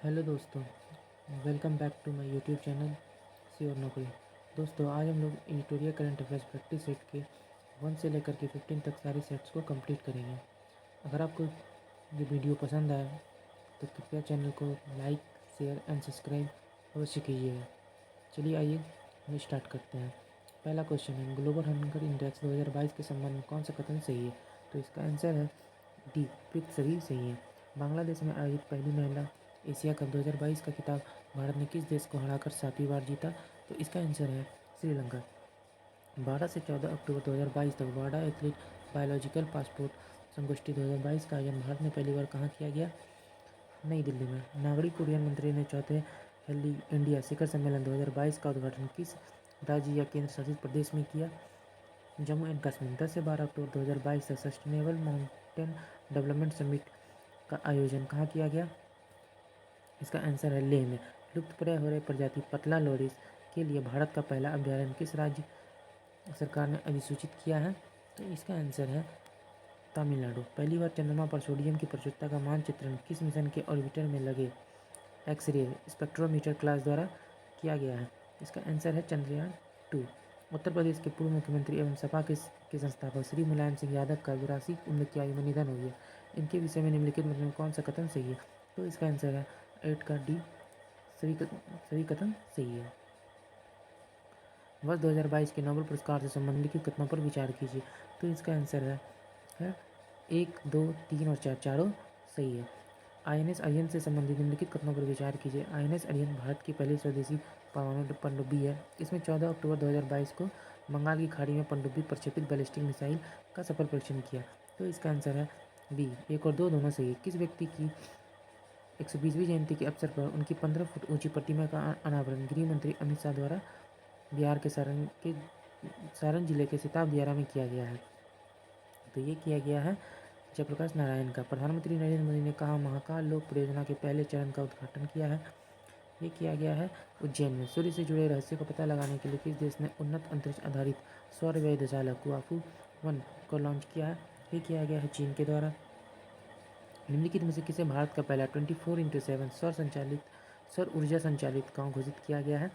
Hello दोस्तों, welcome back to my YouTube channel सी और नौकरी। दोस्तों, आज हम लोग editorial current affairs practice set के 1 से लेकर के 15 तक सारे सेट्स को कंप्लीट करेंगे। अगर आपको ये वीडियो पसंद आए तो कृपया चैनल को लाइक, शेयर एंड सब्सक्राइब अवश्य कीजिएगा। चलिए आइए हम स्टार्ट करते हैं। पहला क्वेश्चन है, ग्लोबल हंगर इंडेक्स 2022 के संबंध में कौन सा कथन सही है? तो इसका आंसर है डी, उपयुक्त सभी सही है। बांग्लादेश में आयोजित पहली महिला एशिया कप 2022 का खिताब भारत ने किस देश को हराकर 7वीं बार जीता? तो इसका आंसर है श्रीलंका। 12 से 14 अक्टूबर 2022 तक वाडा एथलीट बायोलॉजिकल पासपोर्ट संगोष्ठी 2022 का आयोजन भारत में पहली बार कहाँ किया गया? नई दिल्ली में। नागरिक उड्डयन मंत्री ने चौथे हेली इंडिया शिखर सम्मेलन 2022 का उद्घाटन किस राज्य या केंद्र शासित प्रदेश में किया? जम्मू एंड कश्मीर। 10 से 12 अक्टूबर 2022 तक सस्टेनेबल माउंटेन डेवलपमेंट समिट का आयोजन कहाँ किया गया? इसका आंसर है लेह में। लुप्तप्राय हो रहे प्रजाति पतला लोरिस के लिए भारत का पहला अभयारण्य किस राज्य सरकार ने अधिसूचित किया है? तो इसका आंसर है तमिलनाडु। पहली बार चंद्रमा पर सोडियम की प्रचुरता का मानचित्रण किस मिशन के ऑर्बिटर में लगे एक्स-रे स्पेक्ट्रोमीटर क्लास द्वारा किया गया है? इसका आंसर है चंद्रयान-2। उत्तर प्रदेश के पूर्व मुख्यमंत्री एवं सपा के संस्थापक श्री मुलायम सिंह यादव का 82 उम्र की आयु में निधन हो गया। इनके विषय में निम्नलिखित में कौन सा कथन सही है? तो इसका आंसर है 8 का डी, सभी कथन सही है। वर्ष 2022 के नोबेल पुरस्कार से संबंधित कथनों पर विचार कीजिए। तो इसका आंसर है 1, 2, 3 और 4 चारों सही है। आईएनएस अरिहंत से संबंधित निम्नलिखित कथनों पर विचार कीजिए। आईएनएस अरिहंत भारत की पहली स्वदेशी परमाणु पनडुब्बी है। इसमें 14 अक्टूबर 2022 को बंगाल की खाड़ी में पनडुब्बी प्रक्षेपित बैलिस्टिक मिसाइल का सफल परीक्षण किया। तो इसका आंसर है बी, 1 और 2 दोनों सही है। किस व्यक्ति की 120वीं जयंती के अवसर पर उनकी 15 फुट ऊंची प्रतिमा का अनावरण गृह मंत्री अमित शाह द्वारा बिहार के सारण जिले के सिताब दियारा में किया गया है? तो ये किया गया है जयप्रकाश नारायण का। प्रधानमंत्री नरेंद्र मोदी ने कहा महाकाल लोक परियोजना के पहले चरण का उद्घाटन किया है? ये किया गया है उज्जैन में। सूर्य से जुड़े रहस्य को पता लगाने के लिए किस देश ने उन्नत अंतरिक्ष आधारित सौर वेधशाला कुआफू 1 को लॉन्च किया है? ये किया गया है चीन के द्वारा। निम्नलिखित में से किसे भारत का पहला 24x7 सौर ऊर्जा संचालित गांव घोषित किया गया है?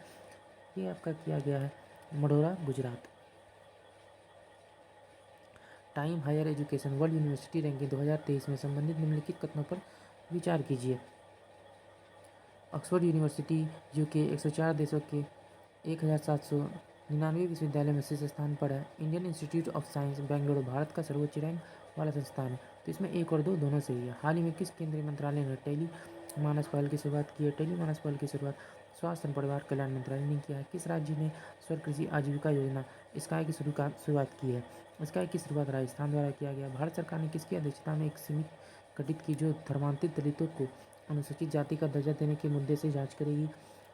ये आपका किया गया है Marhaura, Gujarat. Time higher education world university ranking 2023 में संबंधित निम्नलिखित कथनों पर विचार कीजिए। ऑक्सफोर्ड यूनिवर्सिटी यूके 104 देशों के 1799 विश्वविद्यालय में शीर्ष स्थान पर है। Indian institute of science Bengaluru Bharat का सर्वोच्च रैंक वाला संस्थान है। तो इसमें 1 और 2 दोनों सही है। हाल ही में किस केंद्रीय मंत्रालय ने टेली मानस पहल की शुरुआत की है? टेली मानस पहल की शुरुआत स्वास्थ्य एवं परिवार कल्याण मंत्रालय ने किया है। किस राज्य ने स्वर कृषि आजीविका योजना स्काई की शुरुआत की है? स्काई की शुरुआत राजस्थान द्वारा किया गया। भारत सरकार ने किसकी अध्यक्षता में एक समिति गठित की जो धर्मांतरित दलितों को अनुसूचित जाति का दर्जा देने के मुद्दे से जांच करेगी?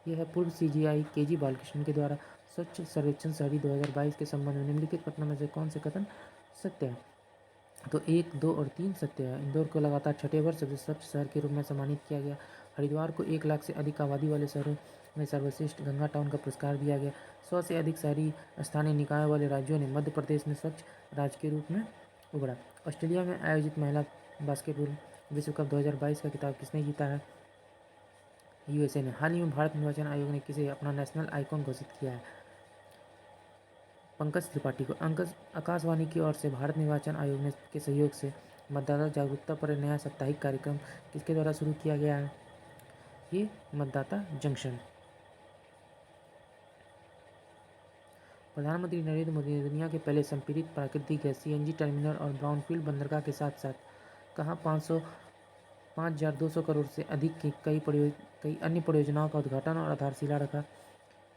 यह है पूर्व सीजीआई केजी बालकृष्णन के द्वारा स्वच्छ सर्वेक्षण शहरी 2022 के संबंध में निम्नलिखित कथनों में से कौन से कथन सत्य है? तो 1, 2 और 3 सत्य है। इंदौर को लगातार छठे वर्ष सबसे स्वच्छ शहर के रूप में सम्मानित किया गया। हरिद्वार को 1 लाख से अधिक आबादी वाले शहरों में सर्वश्रेष्ठ गंगा टाउन का पुरस्कार दिया गया। 100 से अधिक शहरी स्थानीय निकाय वाले राज्यों ने मध्य प्रदेश में स्वच्छ राज्य के रूप में उभरा। ऑस्ट्रेलिया में आयोजित महिला बास्केटबॉल विश्व कप 2022 का खिताब किसने जीता है? यूएसए ने। हाल ही में भारत निर्वाचन आयोग ने किसे अपना नेशनल आइकॉन घोषित किया है? पंकज त्रिपाठी को। आकाशवाणी की ओर से भारत निर्वाचन आयोग के सहयोग से मतदाता जागरूकता पर नया साप्ताहिक कार्यक्रम किसके द्वारा शुरू किया गया है? ये मतदाता जंक्शन। प्रधानमंत्री नरेंद्र मोदी ने दुनिया के पहले संपीड़ित प्राकृतिक गैस सीएनजी टर्मिनल और ब्राउनफील्ड बंदरगाह के साथ साथ कहाँ 5,200 करोड़ से अधिक की कई अन्य परियोजनाओं का उद्घाटन और आधारशिला रखा?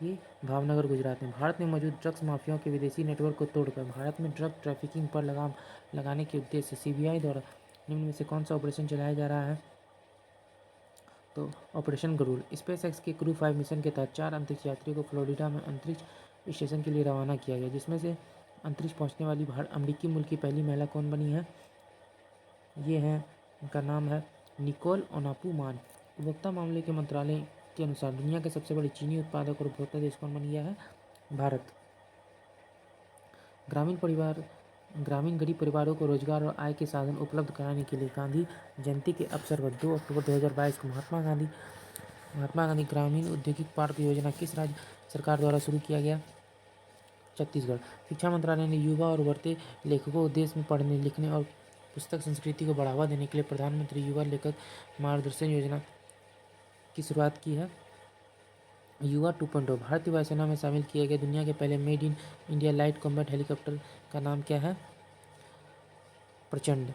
ये भावनगर, गुजरात में। भारत में मौजूद ड्रग्स माफियाओं के विदेशी नेटवर्क को तोड़कर भारत में ड्रग ट्रैफिकिंग पर लगाम लगाने के उद्देश्य से सीबीआई द्वारा निम्न में से कौन सा ऑपरेशन चलाया जा रहा है? तो ऑपरेशन गरुड़। स्पेस एक्स के क्रू 5 मिशन के तहत 4 अंतरिक्ष यात्रियों को फ्लोरिडा में अंतरिक्ष स्टेशन के लिए रवाना किया गया, जिसमें से अंतरिक्ष पहुंचने वाली अमेरिकी मूल की पहली महिला कौन बनी है? ये है, उनका नाम है निकोल ओनापू-मान। उपभोक्ता मामले के मंत्रालय के अनुसार दुनिया के सबसे बड़े चीनी उत्पादक और उपभोक्ता देश कौन बन गया है? भारत। ग्रामीण गरीब परिवारों को रोजगार और आय के साधन उपलब्ध कराने के लिए गांधी जयंती के अवसर पर 2 अक्टूबर 2022 को महात्मा गांधी महात्मा गांधी ग्रामीण औद्योगिक पार्क योजना किस राज्य सरकार द्वारा शुरू किया गया? छत्तीसगढ़। शिक्षा मंत्रालय ने युवा और उभरते लेखकों को देश में पढ़ने लिखने और पुस्तक संस्कृति को बढ़ावा देने के लिए प्रधानमंत्री युवा लेखक मार्गदर्शन योजना की शुरुआत की है। युवा 2.0 भारतीय वायुसेना में शामिल किए गए दुनिया के पहले made in India light combat helicopter का नाम क्या है? प्रचंड।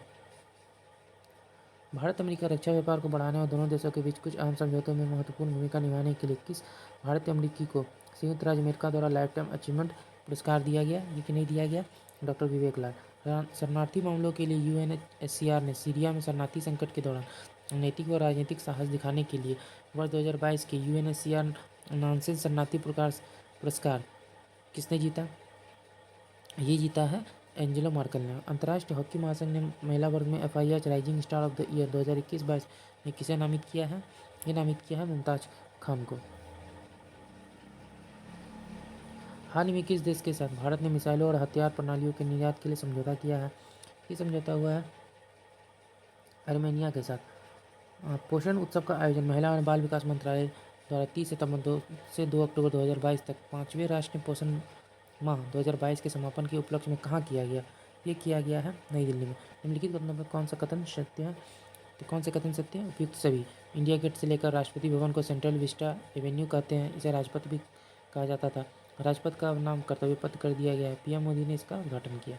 भारत अमेरिका रक्षा व्यापार को बढ़ाने और दोनों देशों के बीच कुछ अहम समझौतों में महत्वपूर्ण भूमिका निभाने के लिए किस भारतीय अमेरिकी को संयुक्त राज्य अमेरिका द्वारा लाइफ टाइम अचीवमेंट पुरस्कार दिया गया? ये कि नहीं दिया गया? डॉक्टर विवेक लाल। शरणार्थी मामलों के लिए UNHCR ने सीरिया में शरणार्थी संकट के दौरान नैतिक व राजनीतिक साहस दिखाने के लिए वर्ष 2022 के UNHCR नानसेन शरणार्थी पुरस्कार किसने जीता? ये जीता है एंजेलो मार्केल ने। अंतर्राष्ट्रीय हॉकी महासंघ ने महिला वर्ग में FIH rising star of the year 2021-22 में किसे नामित किया है? ये नामित किया है मुमताज खान को। हाल ही में किस देश के साथ भारत ने मिसाइलों और हथियार प्रणालियों के निर्यात के लिए समझौता किया है? ये समझौता हुआ है आर्मेनिया के साथ। पोषण उत्सव का आयोजन महिला और बाल विकास मंत्रालय द्वारा 30 सितंबर से 2 अक्टूबर 2022 तक 5वें राष्ट्रीय पोषण माह 2022 के समापन के उपलक्ष्य में कहाँ किया गया? ये किया गया है नई दिल्ली में। निम्नलिखित कथनों में कौन सा कथन सत्य है? तो कौन से कथन सत्य है? उपयुक्त सभी। इंडिया गेट से लेकर राष्ट्रपति भवन को सेंट्रल विस्टा एवेन्यू कहते हैं। इसे राजपथ भी कहा जाता था। राजपथ का नाम कर्तव्य पथ कर दिया गया है। PM मोदी ने इसका उद्घाटन किया।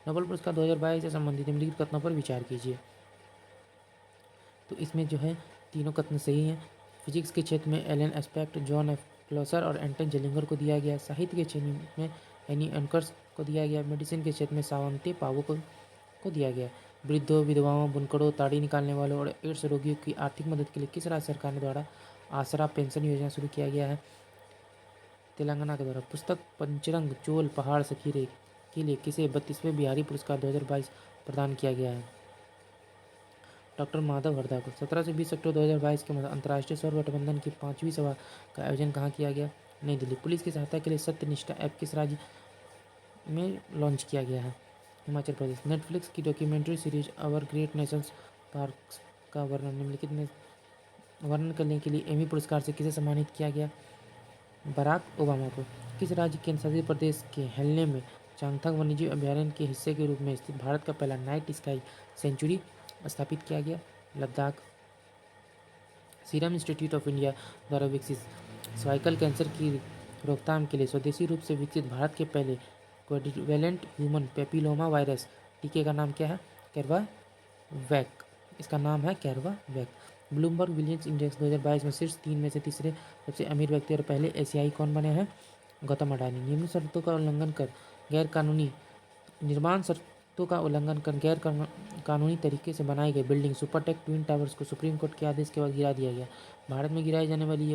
नोबेल पुरस्कार 2022 से संबंधित निम्नलिखित कथनों पर विचार कीजिए। तो इसमें जो है तीनों कथन सही हैं। फिजिक्स के क्षेत्र में एलन एस्पेक्ट, जॉन एफ क्लॉसर और एंटन जेलिंगर को दिया गया। साहित्य के क्षेत्र में एनी एंकर्स को दिया गया। मेडिसिन के क्षेत्र में सावंते पावो को दिया गया। वृद्धों, विधवाओं, बुनकरों, ताड़ी निकालने वालों और एड्स रोगियों की आर्थिक मदद के लिए किस राज्य सरकार ने द्वारा आसरा पेंशन योजना शुरू किया गया है? तेलंगाना के द्वारा। पुस्तक पंचरंग चोल पहाड़ सखीरे के लिए किसे 32वें बिहारी पुरस्कार 2022 प्रदान किया गया है? डॉक्टर माधव हरदा को। 17 से 20 अक्टूबर 2022 के मध्य अंतर्राष्ट्रीय सौर गठबंधन की 5वीं सभा का आयोजन कहाँ किया गया? नई दिल्ली। पुलिस की सहायता के लिए सत्यनिष्ठा ऐप किस राज्य में लॉन्च किया गया है? हिमाचल प्रदेश। नेटफ्लिक्स की डॉक्यूमेंट्री सीरीज अवर ग्रेट नेशंस पार्क्स का वर्णन निम्नलिखित में वर्णन करने के लिए एमी पुरस्कार से किसे सम्मानित किया गया? बराक ओबामा को। किस राज्य केंद्र शासित प्रदेश के हेलने में चांगथंग वन्यजीव अभयारण्य के हिस्से के रूप में स्थित भारत का पहला नाइट स्काई सेंचुरी स्थापित किया गया? Ladakh. Serum institute of India द्वारा विकसित सर्वाइकल कैंसर की रोकथाम के लिए स्वदेशी रूप से विकसित भारत के पहले क्वाड्रिवेलेंट ह्यूमन पेपिलोमा वायरस टीके का नाम क्या है? कैरवावैक। इसका नाम है कैरवावैक। ब्लूमबर्ग बिलियंस इंडेक्स 2022 में शीर्ष 3 में से तीसरे सबसे अमीर व्यक्ति और पहले एशियाई कौन बने हैं? गौतम अडानी। निम्न शर्तों का उल्लंघन कर गैर कानूनी निर्माण शर्तों का उल्लंघन कर गैर कानूनी तरीके से बनाई गई बिल्डिंग सुपरटेक ट्विन टावर्स को सुप्रीम कोर्ट के आदेश के बाद गिरा दिया गया। भारत में गिराई जाने वाली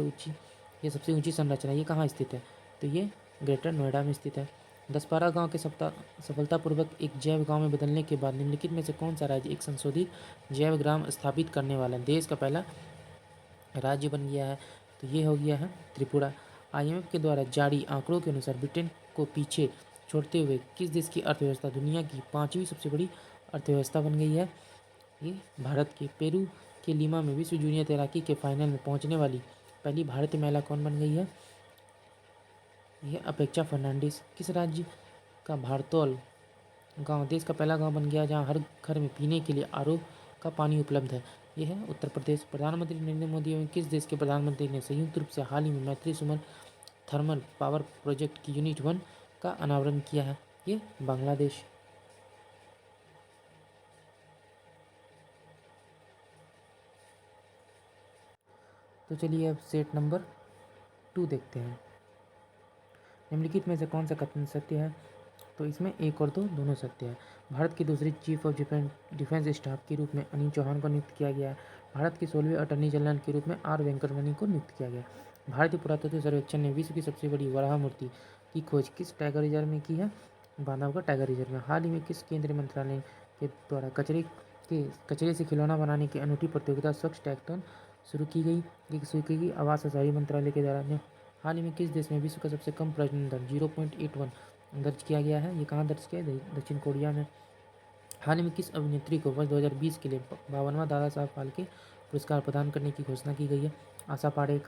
ये सबसे ऊंची संरचना ये कहाँ स्थित है? तो ये ग्रेटर नोएडा में स्थित है। 10-12 गाँव के सफलतापूर्वक एक जैव गाँव में बदलने के बाद निम्नलिखित में से कौन सा राज्य एक संशोधित जैव ग्राम स्थापित करने वाला देश का पहला राज्य बन गया है? तो ये हो गया है त्रिपुरा। IMF के द्वारा जारी आंकड़ों के अनुसार ब्रिटेन को पीछे छोड़ते हुए किस देश की अर्थव्यवस्था दुनिया की 5वीं सबसे बड़ी अर्थव्यवस्था बन गई है? ये भारत के। पेरू के लीमा में विश्व जूनियर तैराकी के फाइनल में पहुंचने वाली पहली भारतीय महिला कौन बन गई है? यह अपेक्षा फर्नांडिस। किस राज्य का भारतौल गांव देश का पहला गांव बन गया जहां हर घर में पीने के लिए RO का पानी उपलब्ध है? यह है उत्तर प्रदेश। प्रधानमंत्री नरेंद्र मोदी एवं किस देश के प्रधानमंत्री ने संयुक्त रूप से हाल ही में मैत्री सुमन थर्मल पावर प्रोजेक्ट की यूनिट 1 का अनावरण किया है? ये बांग्लादेश। तो चलिए अब सेट नंबर 2 देखते हैं। निम्नलिखित में से कौन सा कथन सत्य है? तो इसमें 1 और 2 दोनों सत्य है। भारत की दूसरी चीफ ऑफ डिफेंस स्टाफ के रूप में अनिल चौहान को नियुक्त किया गया है। भारत के 16वें अटॉर्नी जनरल के रूप में R वेंकटरमणि को नियुक्त किया गया। भारतीय पुरातत्व सर्वेक्षण ने विश्व की सबसे बड़ी वराह मूर्ति की खोज किस टाइगर रिजर्व में की है? बांधवगढ़ टाइगर रिजर्व में। हाल ही में किस केंद्रीय मंत्रालय के द्वारा कचरे से खिलौना बनाने की अनूठी प्रतियोगिता स्वच्छ टैक्टन शुरू की गई? आवास और शहरी मंत्रालय के द्वारा। हाल ही में किस देश में विश्व का सबसे कम प्रजनन दर 0.81 दर्ज किया गया है? ये कहाँ दर्ज किया है? दक्षिण कोरिया में। हाल ही में किस अभिनेत्री को वर्ष 2020 के लिए 52वां दादा साहब फाल्के पुरस्कार प्रदान करने की घोषणा की गई है। आशा पारेख।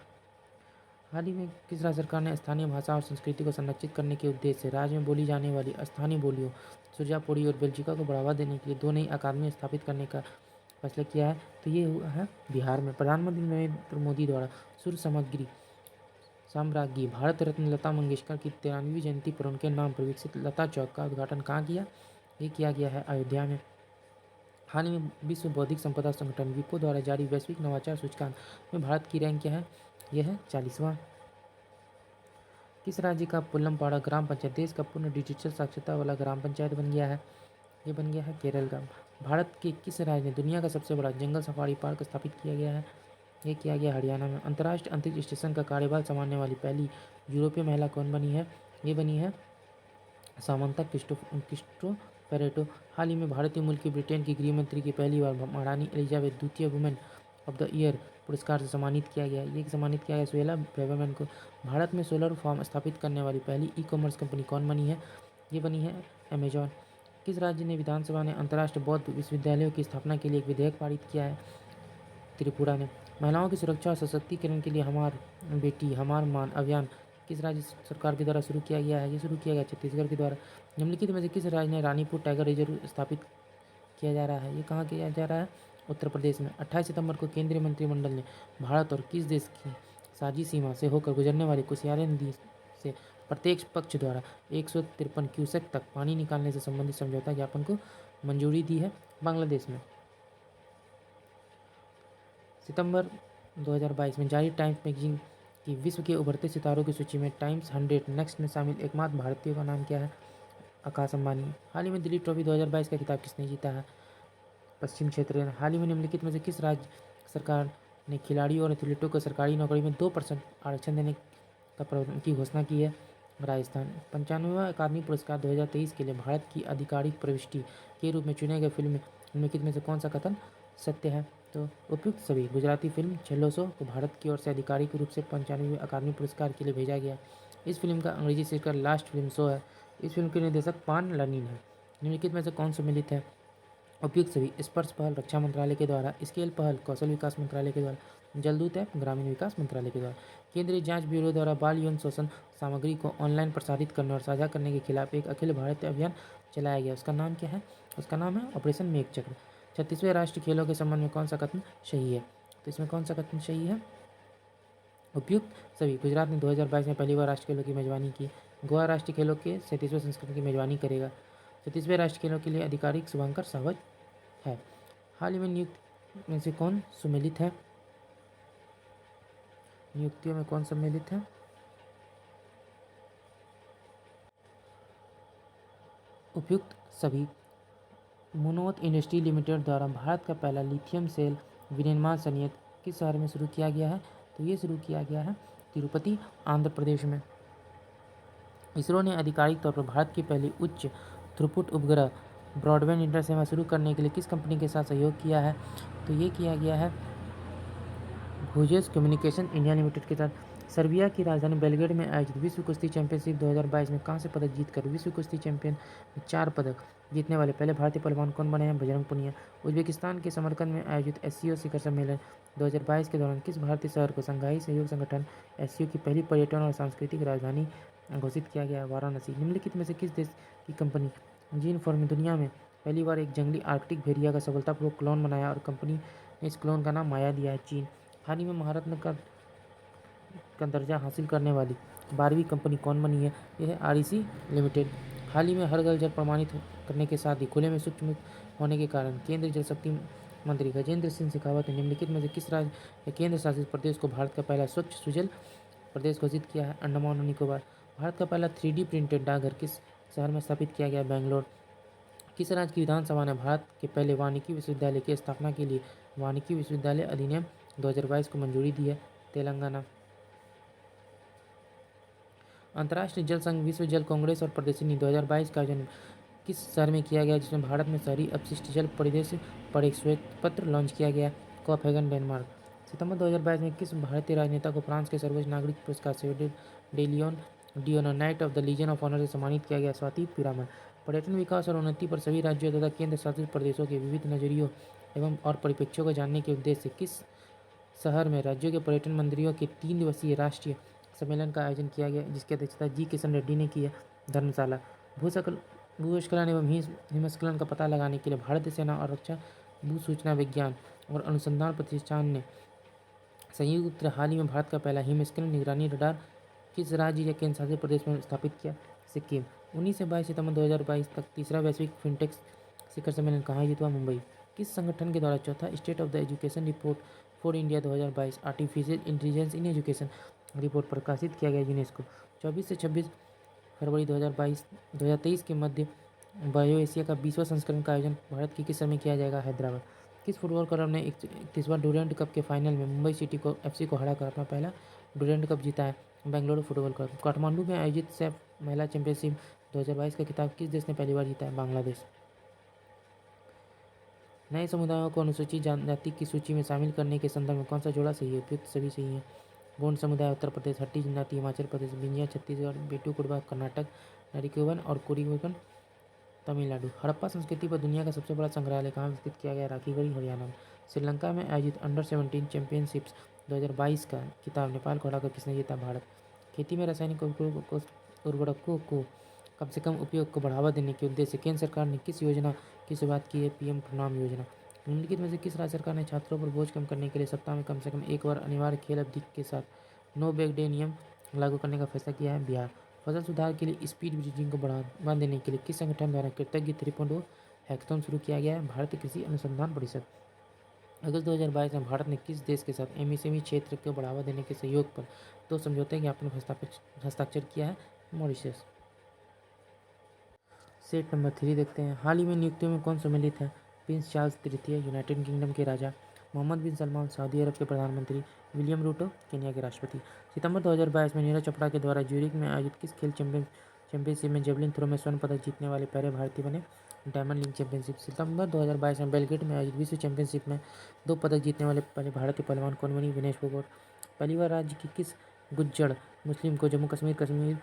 हाल ही में किस राज्य सरकार ने स्थानीय भाषा और संस्कृति को संरक्षित करने के उद्देश्य से राज्य में बोली जाने वाली स्थानीय बोलियों सुरजापोड़ी और बेल्जिका को बढ़ावा देने के लिए 2 नई अकादमी स्थापित करने का फैसला किया है? तो ये हुआ है बिहार में। प्रधानमंत्री नरेंद्र मोदी द्वारा सुर सामग्री साम्राज्ञी भारत रत्न लता मंगेशकर की 93वीं जयंती पर उनके नाम पर विकसित लता चौक का उद्घाटन कहाँ किया? ये किया गया है अयोध्या में। हाल ही में विश्व बौद्धिक संपदा संगठन विपो द्वारा जारी वैश्विक नवाचार सूचकांक में भारत की रैंक क्या है? यह है 40वां। किस राज्य का पुल्लमपाड़ा ग्राम पंचायत देश का पूर्ण डिजिटल साक्षरता वाला ग्राम पंचायत बन गया है? ये बन गया है केरल का। भारत के किस राज्य में दुनिया का सबसे बड़ा जंगल सफारी पार्क स्थापित किया गया है? ये किया गया हरियाणा में। अंतर्राष्ट्रीय अंतरिक्ष स्टेशन का कार्यभार संभालने वाली पहली यूरोपीय महिला कौन बनी है? ये बनी है सामंता क्रिस्टोफरेटो। हाल ही में भारतीय मूल की ब्रिटेन की गृह मंत्री की पहली बार महारानी एलिजाबेथ द्वितीय वुमेन ऑफ द ईयर पुरस्कार से सम्मानित किया गया। ये सम्मानित किया गया सुहेला ब्रेवरमैन को। भारत में सोलर फार्म स्थापित करने वाली पहली ई-कॉमर्स कंपनी कौन बनी है? ये बनी है अमेजॉन। किस राज्य ने विधानसभा ने अंतर्राष्ट्रीय बौद्ध विश्वविद्यालयों की स्थापना के लिए एक विधेयक पारित किया है? त्रिपुरा ने। महिलाओं की सुरक्षा और सशक्तिकरण के लिए हमार बेटी हमार मान अभियान किस राज्य सरकार के द्वारा शुरू किया गया है? ये शुरू किया गया छत्तीसगढ़ के द्वारा। निम्नलिखित में से किस राज्य ने रानीपुर टाइगर रिजर्व स्थापित किया जा रहा है? ये कहाँ किया जा रहा है? उत्तर प्रदेश में। 28 सितंबर को केंद्रीय मंत्रिमंडल ने भारत और किस देश की साझी सीमा से होकर गुजरने वाली कुशियारा नदी से प्रत्येक पक्ष द्वारा 153 क्यूसेक तक पानी निकालने से संबंधित समझौता ज्ञापन को मंजूरी दी है? बांग्लादेश में। सितंबर 2022 में जारी टाइम्स मैगजीन की विश्व के उभरते सितारों की सूची में टाइम्स 100 नेक्स्ट में शामिल एकमात्र भारतीय का नाम क्या है? आकाश अंबानी। हाल ही में दिलीप ट्रॉफी 2022 का खिताब किसने जीता है? पश्चिम क्षेत्र। हाल ही में निम्नलिखित में से किस राज्य सरकार ने खिलाड़ियों और एथलीटों को सरकारी नौकरी में 2% आरक्षण देने की घोषणा की है? राजस्थान। 95वां अकादमी पुरस्कार 2023 के लिए भारत की आधिकारिक प्रविष्टि के रूप में चुने गए फिल्म निम्नलिखित में से कौन सा कथन सत्य है? तो उपयुक्त सभी। गुजराती फिल्म छेल्लोसो को भारत की ओर से आधिकारिक रूप से 95वें अकादमी पुरस्कार के लिए भेजा गया। इस फिल्म का अंग्रेजी शीर्षक लास्ट फिल्म शो है। इस फिल्म के निर्देशक पान लनीन है। निम्नलिखित में से कौन सम्मिलित है? उपयुक्त सभी। स्पर्श पहल रक्षा मंत्रालय के द्वारा, स्केल पहल कौशल विकास मंत्रालय के द्वारा, जलदूत ऐप ग्रामीण विकास मंत्रालय के द्वारा। केंद्रीय जांच ब्यूरो द्वारा बाल यौन शोषण सामग्री को ऑनलाइन प्रसारित करने और साझा करने के खिलाफ एक अखिल भारतीय अभियान चलाया गया। उसका नाम क्या है? उसका नाम है ऑपरेशन मेघचक्र। 36वें राष्ट्रीय खेलों के संबंध में कौन सा कथन सही है? तो इसमें कौन सा कथन सही है? उपयुक्त सभी। गुजरात ने 2022 में पहली बार राष्ट्रीय खेलों की मेजबानी की। गोवा राष्ट्रीय खेलों के 37वें संस्करण की मेजबानी करेगा। 36वें राष्ट्रीय खेलों के लिए अधिकारिक शुभांकर सावज है। हाल ही में नियुक्त में से कौन सम्मिलित है? नियुक्तियों में कौन सम्मिलित है? उपयुक्त सभी। मोनोथ इंडस्ट्री लिमिटेड द्वारा भारत का पहला लिथियम सेल विनिर्माण संयंत्र किस शहर में शुरू किया गया है? तो ये शुरू किया गया है तिरुपति, आंध्र प्रदेश में। इसरो ने आधिकारिक तौर पर भारत की पहली उच्च थ्रूपुट उपग्रह ब्रॉडबैंड इंटरनेट सेवा शुरू करने के लिए किस कंपनी के साथ सहयोग किया है? तो ये किया गया है भूजेस कम्युनिकेशन इंडिया लिमिटेड के साथ। सर्बिया की राजधानी बेलग्रेड में आयोजित विश्व कुश्ती चैंपियनशिप 2022 में कांस्य पदक जीतकर विश्व कुश्ती चैंपियन में 4 पदक जीतने वाले पहले भारतीय पहलवान कौन बने हैं? बजरंग पुनिया। उज्बेकिस्तान के समरकंद में आयोजित एससीओ शिखर सम्मेलन 2022 के दौरान किस भारतीय शहर को शंघाई सहयोग संगठन एससीओ की पहली पर्यटन और सांस्कृतिक राजधानी घोषित किया गया? वाराणसी। निम्नलिखित में से किस देश की कंपनी जीन फॉर्म में दुनिया में पहली बार एक जंगली आर्कटिक भेड़िया का सफलतापूर्वक क्लोन बनाया और कंपनी ने इस क्लोन का नाम माया दिया है? चीन। हाल ही में महारत्न का दर्जा हासिल करने वाली 12वीं कंपनी कौन बनी है? यह है आरईसी लिमिटेड। हाल ही में हर घर जल प्रमाणित करने के साथ ही खुले में शौच मुक्त होने के कारण केंद्रीय जल शक्ति मंत्री गजेंद्र सिंह शेखावत ने निम्नलिखित में से किस राज्य या केंद्र शासित प्रदेश को भारत का पहला स्वच्छ सुजल प्रदेश घोषित किया है? अंडमान और निकोबार। भारत का पहला 3D प्रिंटेड डाकघर किस शहर में स्थापित किया गया? बेंगलोर। किस राज्य की विधानसभा ने भारत के पहले वानिकी विश्वविद्यालय की स्थापना के लिए वानिकी विश्वविद्यालय अधिनियम 2022 को मंजूरी दी है? तेलंगाना। अंतर्राष्ट्रीय जल संघ विश्व जल कांग्रेस और प्रदर्शनी 2022 का आयोजन किस शहर में किया गया, जिसमें भारत में शहरी अपशिष्ट जल परिदृश्य पर एक श्वेत पत्र लॉन्च किया गया? Copenhagen, Denmark. सितंबर 2022 में किस भारतीय राजनेता को फ्रांस के सर्वोच्च नागरिक पुरस्कार से डेलियन डियोनो Knight of the Legion of Honour से सम्मानित किया गया? स्वाति पिरामल। पर्यटन विकास और उन्नति पर सभी राज्यों तथा केंद्र शासित प्रदेशों के विविध नजरियों एवं और परिप्रेक्ष्यों को जानने के उद्देश्य से किस शहर में राज्यों के पर्यटन मंत्रियों के 3 दिवसीय राष्ट्रीय सम्मेलन का आयोजन किया गया, जिसकी अध्यक्षता जी किशन रेड्डी ने की है। धर्मशाला भूस्खलन एवं हिमस्खलन का पता लगाने के लिए भारतीय सेना और रक्षा भू सूचना विज्ञान और अनुसंधान प्रतिष्ठान ने संयुक्त हाल ही में भारत का पहला हिमस्खलन निगरानी रडार किस राज्य या केंद्र शासित प्रदेश में स्थापित किया? सिक्किम। 19 से 22 सितंबर 2022 तक तीसरा वैश्विक फिनटेक शिखर सम्मेलन कहाँ आयोजित हुआ? मुंबई। किस संगठन के द्वारा चौथा state of the education report for India 2022 artificial intelligence in education report प्रकाशित किया गया? यूनेस्को। 24 से 26 फरवरी 2023 के मध्य बायो एशिया का 20वां संस्करण का आयोजन भारत के किस समय किया जाएगा? हैदराबाद। किस फुटबॉल क्लब ने 31वां डुरेंट कप के फाइनल में मुंबई सिटी को एफसी को हराकर अपना पहला डुरेंट कप जीता है? Bengaluru football club. काठमांडू में आयोजित सैफ महिला चैंपियनशिप 2022 का खिताब किस देश ने पहली बार जीता है? बांग्लादेश। नए समुदायों को अनुसूचित जनजाति की सूची में शामिल करने के संदर्भ में कौन सा जोड़ा सही है? उपयुक्त सभी सही है। गोंड समुदाय उत्तर प्रदेश, हट्टी जनजाति हिमाचल प्रदेश, बिंजिया छत्तीसगढ़, बेटू कुड़वा कर्नाटक, नरिकुवन और कुरीकुवन तमिलनाडु। हड़प्पा संस्कृति पर दुनिया का सबसे बड़ा संग्रहालय कहाँ विकसित किया गया? राखीगढ़ी हरियाणा में। श्रीलंका में आयोजित अंडर 17 चैंपियनशिप्स 2022 का खिताब नेपाल को हराकर किसने जीता? भारत। खेती में रासायनिक उर्वरकों को कम से कम उपयोग को बढ़ावा देने के उद्देश्य से केंद्र सरकार ने किस योजना की शुरुआत की है? पीएम प्रणाम योजना। निम्नलिखित में से किस राज्य सरकार ने छात्रों पर बोझ कम करने के लिए सप्ताह में कम से कम एक बार अनिवार्य खेल अवधि के साथ नो बैग डे नियम लागू करने का फैसला किया है? बिहार। फसल सुधार के लिए स्पीड ब्रीडिंग को बढ़ावा देने के लिए किस संगठन द्वारा कृतज्ञ 3.0 हैकाथॉन शुरू किया गया है? भारतीय कृषि अनुसंधान परिषद। अगस्त 2022 में भारत ने किस देश के साथ एमएसएमई क्षेत्र को बढ़ावा देने के सहयोग पर 2 समझौते ज्ञापन पर हस्ताक्षर किया है? मॉरिशस। सेट नंबर 3 देखते हैं। हाल ही में नियुक्तियों में कौन सम्मिलित है? प्रिंस चार्ल्स तृतीय यूनाइटेड किंगडम के राजा, मोहम्मद बिन सलमान सऊदी अरब के प्रधानमंत्री, विलियम रूटो केन्या के राष्ट्रपति। सितंबर 2022 में नीरज चोपड़ा के द्वारा ज्यूरिख में आयोजित किस खेल चैंपियनशिप में जेवलिन थ्रो में स्वर्ण पदक जीतने वाले पहले भारतीय बने? Diamond league championship. सितंबर 2022 में बेलग्रेड में आयोजित विश्व चैंपियनशिप में 2 पदक जीतने वाले पहले भारतीय पहलवान कौन बनी? विनेश फोगाट। पहली बार राज्य की किस गुज्जड़ मुस्लिम को जम्मू कश्मीर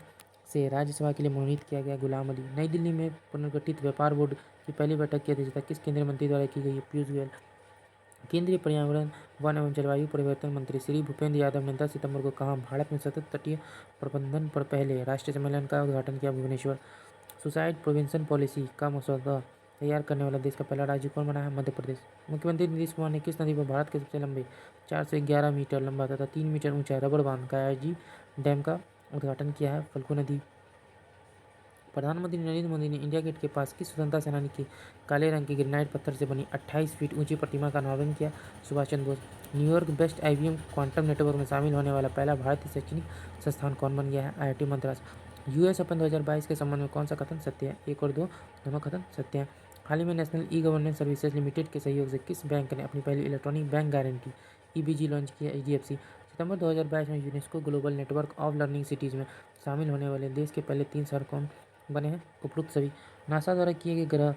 से राज्यसभा के लिए मनोनीत किया गया? गुलाम अली। नई दिल्ली में पुनर्गठित व्यापार बोर्ड की पहली बैठक की अध्यक्षता किस केंद्रीय मंत्री द्वारा की गई? पीयूष गोयल। केंद्रीय पर्यावरण वन एवं जलवायु परिवर्तन मंत्री श्री भूपेंद्र यादव ने 10 सितंबर को कहा भारत में सतत तटीय प्रबंधन पर पहले राष्ट्रीय सम्मेलन का उद्घाटन किया? भुवनेश्वर। सुसाइड प्रिवेंशन पॉलिसी का मसौदा तैयार करने वाला देश का पहला राज्य कौन बना है? मध्य प्रदेश। मुख्यमंत्री नीतीश कुमार ने किस नदी पर भारत के सबसे लंबे 411 मीटर लंबा तथा 3 मीटर ऊंचा रबड़ बांध कायाजी डैम का उद्घाटन किया है? फल्गु नदी। प्रधानमंत्री नरेंद्र मोदी ने इंडिया गेट के पास किस स्वतंत्रता सेनानी की काले रंग के ग्रेनाइट पत्थर से बनी 28 फीट ऊंची प्रतिमा का अनावरण किया? Subhash Chandra Bose. New York based IBM quantum network में शामिल होने वाला पहला भारतीय शैक्षणिक संस्थान कौन बन गया है? आईआईटी मद्रास। यूएस ओपन 2022 के संबंध में कौन सा कथन सत्य है? 1 और 2 दोनों कथन सत्य हैं। हाल ही में national e governance services limited के सहयोग से किस बैंक ने अपनी पहली इलेक्ट्रॉनिक बैंक गारंटी ईबीजी लॉन्च किया? एचडीएफसी। सितंबर 2022 में UNESCO global network of learning cities में शामिल होने वाले देश के पहले 3 शहर कौन बने हैं? उपरोक्त सभी। नासा द्वारा किए गए ग्रह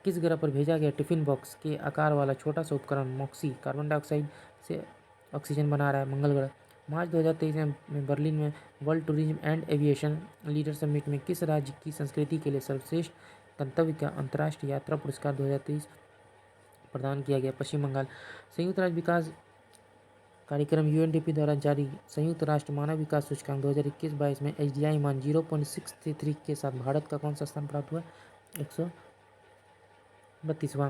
किस ग्रह पर भेजा गया टिफिन बॉक्स के आकार वाला छोटा सा उपकरण मॉक्सी कार्बन डाइऑक्साइड से ऑक्सीजन बना रहा है? मंगल ग्रह। मार्च 2023 में बर्लिन में world tourism and aviation leader summit में किस राज्य की संस्कृति के लिए सर्वश्रेष्ठ गंतव्य का अंतर्राष्ट्रीय यात्रा पुरस्कार 2023 प्रदान किया गया? पश्चिम बंगाल। संयुक्त राज्य विकास कार्यक्रम यूएनडीपी द्वारा जारी संयुक्त राष्ट्र मानव विकास सूचकांक 2021-22 में एचडीआई मान 0.633 के साथ भारत का कौन सा स्थान प्राप्त हुआ? 132वां।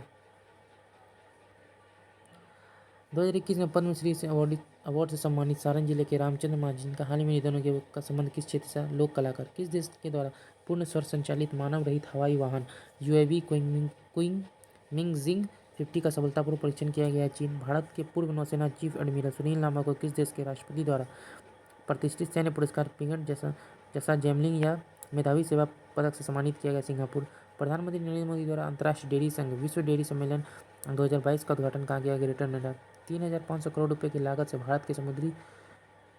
2021 में पद्मश्री से अवार्ड से सम्मानित सारण जिले के रामचंद्र मांझी जिनका हाल ही में निधन हो गया का संबंध किस क्षेत्र से? लोक कलाकार। किस देश के द्वारा पूर्ण स्वर संचालित मानव रहित हवाई वाहन यूएवी क्विंग मिंगजिंग 50 का सफलतापूर्वक परीक्षण किया गया है? चीन। भारत के पूर्व नौसेना चीफ एडमिरल सुनील लांबा को किस देश के राष्ट्रपति द्वारा प्रतिष्ठित सैन्य पुरस्कार पिंगट जैसा जैमलिंग या मेधावी सेवा पदक से सम्मानित किया गया? सिंगापुर। प्रधानमंत्री नरेंद्र मोदी द्वारा अंतर्राष्ट्रीय डेयरी संघ विश्व डेयरी सम्मेलन 2022 का उद्घाटन कहा गया? ग्रेटर नोएडा। 3,500 करोड़ रुपए की लागत से भारत के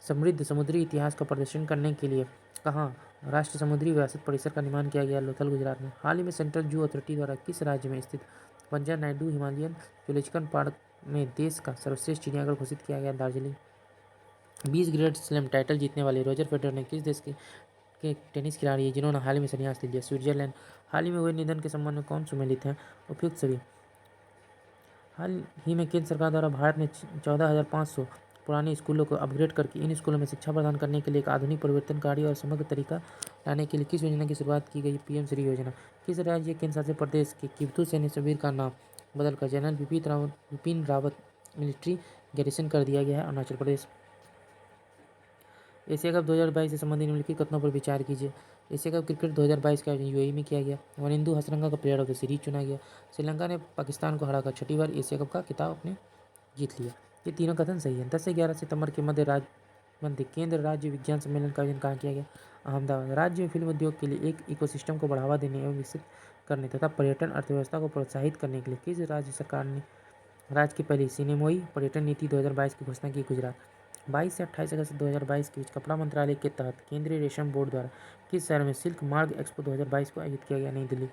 समृद्ध समुद्री इतिहास का प्रदर्शन करने के लिए कहाँ राष्ट्रीय समुद्री विरासत परिसर का निर्माण किया गया? लोथल गुजरात में। हाल ही में सेंट्रल जू अथॉरिटी द्वारा किस राज्य में स्थित बंजर नायडू हिमालयन जूलॉजिकल पार्क में देश का सर्वश्रेष्ठ चिड़ियाघर घोषित किया गया? दार्जिलिंग। 20 ग्रैंड स्लैम टाइटल जीतने वाले रोजर फेडरर ने किस देश के टेनिस खिलाड़ी हैं जिन्होंने हाल ही में संन्यास ले लिया? स्विट्जरलैंड। हाल ही में हुए निधन के संबंध में कौन सम्मिलित है? उपयुक्त सभी। हाल ही में केंद्र सरकार द्वारा भारत में 14,500 पुराने स्कूलों को अपग्रेड करके इन स्कूलों में शिक्षा प्रदान करने के लिए एक आधुनिक परिवर्तनकारी और समग्र तरीका लाने के लिए किस योजना की शुरुआत की गई? पीएम श्री योजना। किस राज्य केंद्र शासित प्रदेश के किब्बतु सैन्य शिविर का नाम बदलकर general Bipin Rawat military garrison कर दिया गया है? अरुणाचल प्रदेश। एशिया कप 2022 से संबंधित निम्नलिखित कथनों पर विचार कीजिए। एशिया कप क्रिकेट 2022 का आयोजन यूएई में किया गया। वनिंदु हसरंगा का प्लेयर ऑफ द सीरीज चुना गया। श्रीलंका ने पाकिस्तान को हराकर छठी बार एशिया कप का खिताब अपने जीत लिया। ये तीनों कथन सही है। 10 से 11 सितंबर के मध्य केंद्र राज्य विज्ञान सम्मेलन का आयोजन कहाँ किया गया? अहमदाबाद। राज्य में फिल्म उद्योग के लिए एक इकोसिस्टम को बढ़ावा देने एवं विकसित करने तथा पर्यटन अर्थव्यवस्था को प्रोत्साहित करने के लिए किस राज्य सरकार ने राज्य की पहली सिनेमोई पर्यटन नीति 2022 की घोषणा की? गुजरात। 22 से 28 अगस्त 2022 के बीच कपड़ा मंत्रालय के तहत केंद्रीय रेशम बोर्ड द्वारा किस शहर में सिल्क मार्ग एक्सपो 2022 को आयोजित किया गया? नई दिल्ली।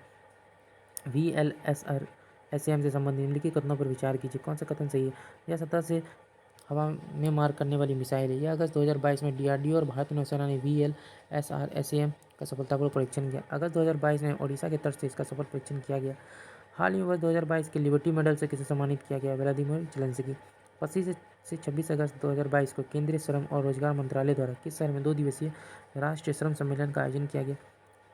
VLSR SAM से संबंधित निम्नलिखित कथनों पर विचार कीजिए। कौन सा कथन सही है? यह सतह से हवा में मार करने वाली मिसाइल है। यह अगस्त 2022 में DRDO और भारतीय नौसेना ने VLSR SAM का सफलतापूर्वक परीक्षण किया। अगस्त 2022 में ओडिशा के तट से इसका सफल परीक्षण किया गया। हाल ही में वर्ष 2022 के लिबर्टी मेडल से किसे सम्मानित किया गया? Vladimir Zelensky. 25 से 26 अगस्त 2022 को केंद्रीय श्रम और रोजगार मंत्रालय द्वारा किस शहर में 2 दिवसीय राष्ट्रीय श्रम सम्मेलन का आयोजन किया गया?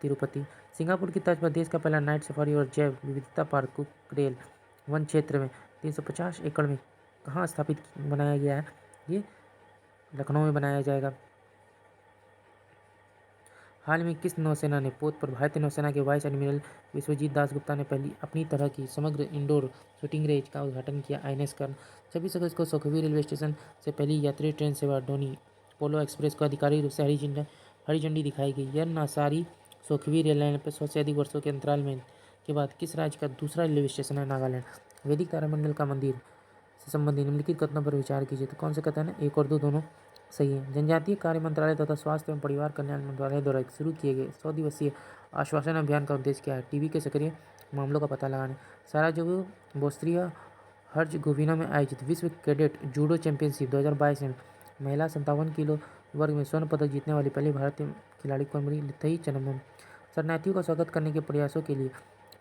तिरुपति। सिंगापुर की तर्ज पर देश का पहला नाइट सफारी और जैव विविधता पार्क कुकरेल वन क्षेत्र में 350 एकड़ में कहाँ स्थापित बनाया गया है? ये लखनऊ में बनाया जाएगा। हाल में किस नौसेना ने पोत पर भारतीय नौसेना के वाइस एडमिरल विश्वजीत दासगुप्ता ने पहली अपनी तरह की समग्र इंडोर शूटिंग रेंज का उद्घाटन किया? INS कर्ण। 26 अगस्त को सुखवीर रेलवे स्टेशन से पहली यात्री ट्रेन सेवा डोनी पोलो एक्सप्रेस को आधिकारिक रूप से हरी झंडी दिखाई गई। यह नवसारी सुखवीर रेल लाइन पर 100 से अधिक वर्षों के अंतराल में के बाद किस राज्य का दूसरा रेलवे स्टेशन है? नागालैंड। वैदिक तारामंडल का मंदिर से संबंधित निम्नलिखित कथनों पर विचार कीजिए। तो कौन से कथन है? 1 और 2 दोनों सही है। जनजातीय कार्य मंत्रालय तथा स्वास्थ्य एवं परिवार कल्याण मंत्रालय द्वारा शुरू किए गए 100 दिवसीय आश्वासन अभियान का उद्देश्य क्या है? टीबी के सक्रिय मामलों का पता लगाने। साराजेवो बोस्निया हर्जगोविना में आयोजित विश्व कैडेट जूडो चैंपियनशिप 2022 में महिला 57 किलो वर्ग में स्वर्ण पदक जीतने वाली पहली भारतीय खिलाड़ी कौन बनी? लिथई चनम्मन। शरणार्थियों का स्वागत करने के प्रयासों के लिए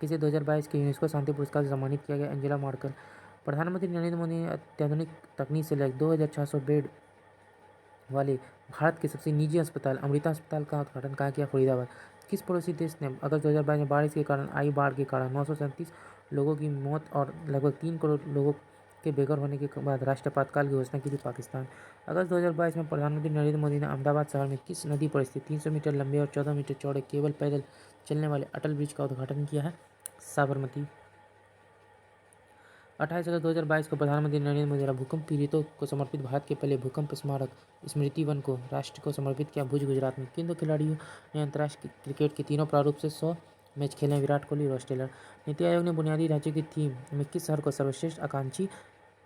किसे 2022 के यूनेस्को शांति पुरस्कार से सम्मानित किया गया? Angela Merkel. प्रधानमंत्री नरेंद्र मोदी ने अत्याधुनिक तकनीक से लैस 2600 बेड वाले भारत के सबसे निजी अस्पताल अमृता अस्पताल का उद्घाटन कहाँ किया? फरीदाबाद। किस पड़ोसी देश ने अगस्त 2022 में बारिश के कारण आई बाढ़ के कारण 937 लोगों की मौत और लगभग 3 करोड़ लोगों के बेघर होने के बाद राष्ट्रीय आपातकाल की घोषणा की थी? पाकिस्तान। अगस्त 2022 में प्रधानमंत्री नरेंद्र मोदी ने अहमदाबाद शहर में किस नदी पर स्थित 300 मीटर लंबे और 14 मीटर चौड़े केवल पैदल चलने वाले अटल ब्रिज का उद्घाटन किया है? साबरमती। 28 अगस्त 2022 को प्रधानमंत्री नरेंद्र मोदी द्वारा भूकंप पीड़ितों को समर्पित भारत के पहले भूकंप स्मारक स्मृति वन को राष्ट्र को समर्पित किया? भुज, गुजरात में। किन 2 खिलाड़ियों ने अंतर्राष्ट्रीय क्रिकेट के तीनों प्रारूप से 100 मैच खेले? Virat Kohli, Ross Taylor. नीति आयोग ने बुनियादी ढांचे की थीम में किस शहर को सर्वश्रेष्ठ आकांक्षी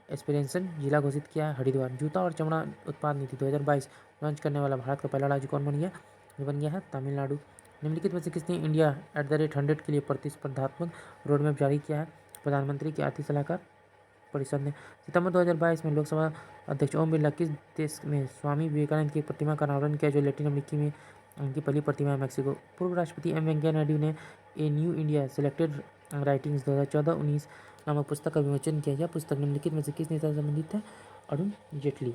एस्पिरेशन जिला घोषित किया है? हरिद्वार। जूता और चमड़ा उत्पाद नीति 2022 लॉन्च करने वाला भारत का पहला राज्य कौन बन गया? ये बन गया है तमिलनाडु। निम्नलिखित में से किसने इंडिया @100 के लिए प्रतिस्पर्धात्मक रोडमैप जारी किया है? प्रधानमंत्री के आर्थिक सलाहकार परिषद ने। सितंबर 2022 में लोकसभा अध्यक्ष ओम बिरला किस देश में स्वामी विवेकानंद की प्रतिमा का अनावरण किया, जो लैटिन अमेरिकी में उनकी पहली प्रतिमा है? मैक्सिको। पूर्व राष्ट्रपति वेंकैया नायडू ने a new India selected writings 2014-19 नामक पुस्तक का विमोचन किया। यह पुस्तक निम्नलिखित में से किस नेता से संबंधित है? अरुण जेटली।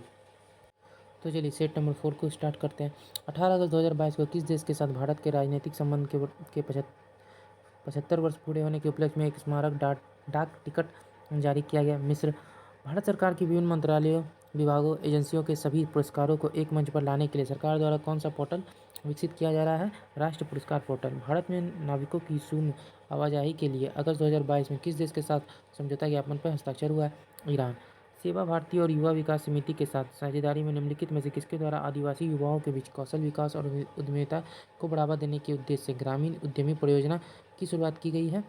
तो चलिए सेट नंबर 4 को स्टार्ट करते हैं। 18 अगस्त 2022 को किस देश के साथ भारत के राजनीतिक संबंध के 75 वर्ष पूरे होने के उपलक्ष्य में एक स्मारक डाक टिकट जारी किया गया? मिस्र। भारत सरकार की विभिन्न मंत्रालयों, विभागों, एजेंसियों के सभी पुरस्कारों को एक मंच पर लाने के लिए सरकार द्वारा कौन सा पोर्टल विकसित किया जा रहा है? राष्ट्रीय पुरस्कार पोर्टल। भारत में नाविकों की शून्य आवाजाही के लिए अगस्त 2022 में किस देश के साथ समझौता ज्ञापन पर हस्ताक्षर हुआ है? ईरान। सेवा भारती और युवा विकास समिति के साथ साझेदारी में निम्नलिखित में से किसके द्वारा आदिवासी युवाओं के बीच कौशल विकास और उद्यमिता को बढ़ावा देने के उद्देश्य से ग्रामीण उद्यमी परियोजना की शुरुआत की गई है?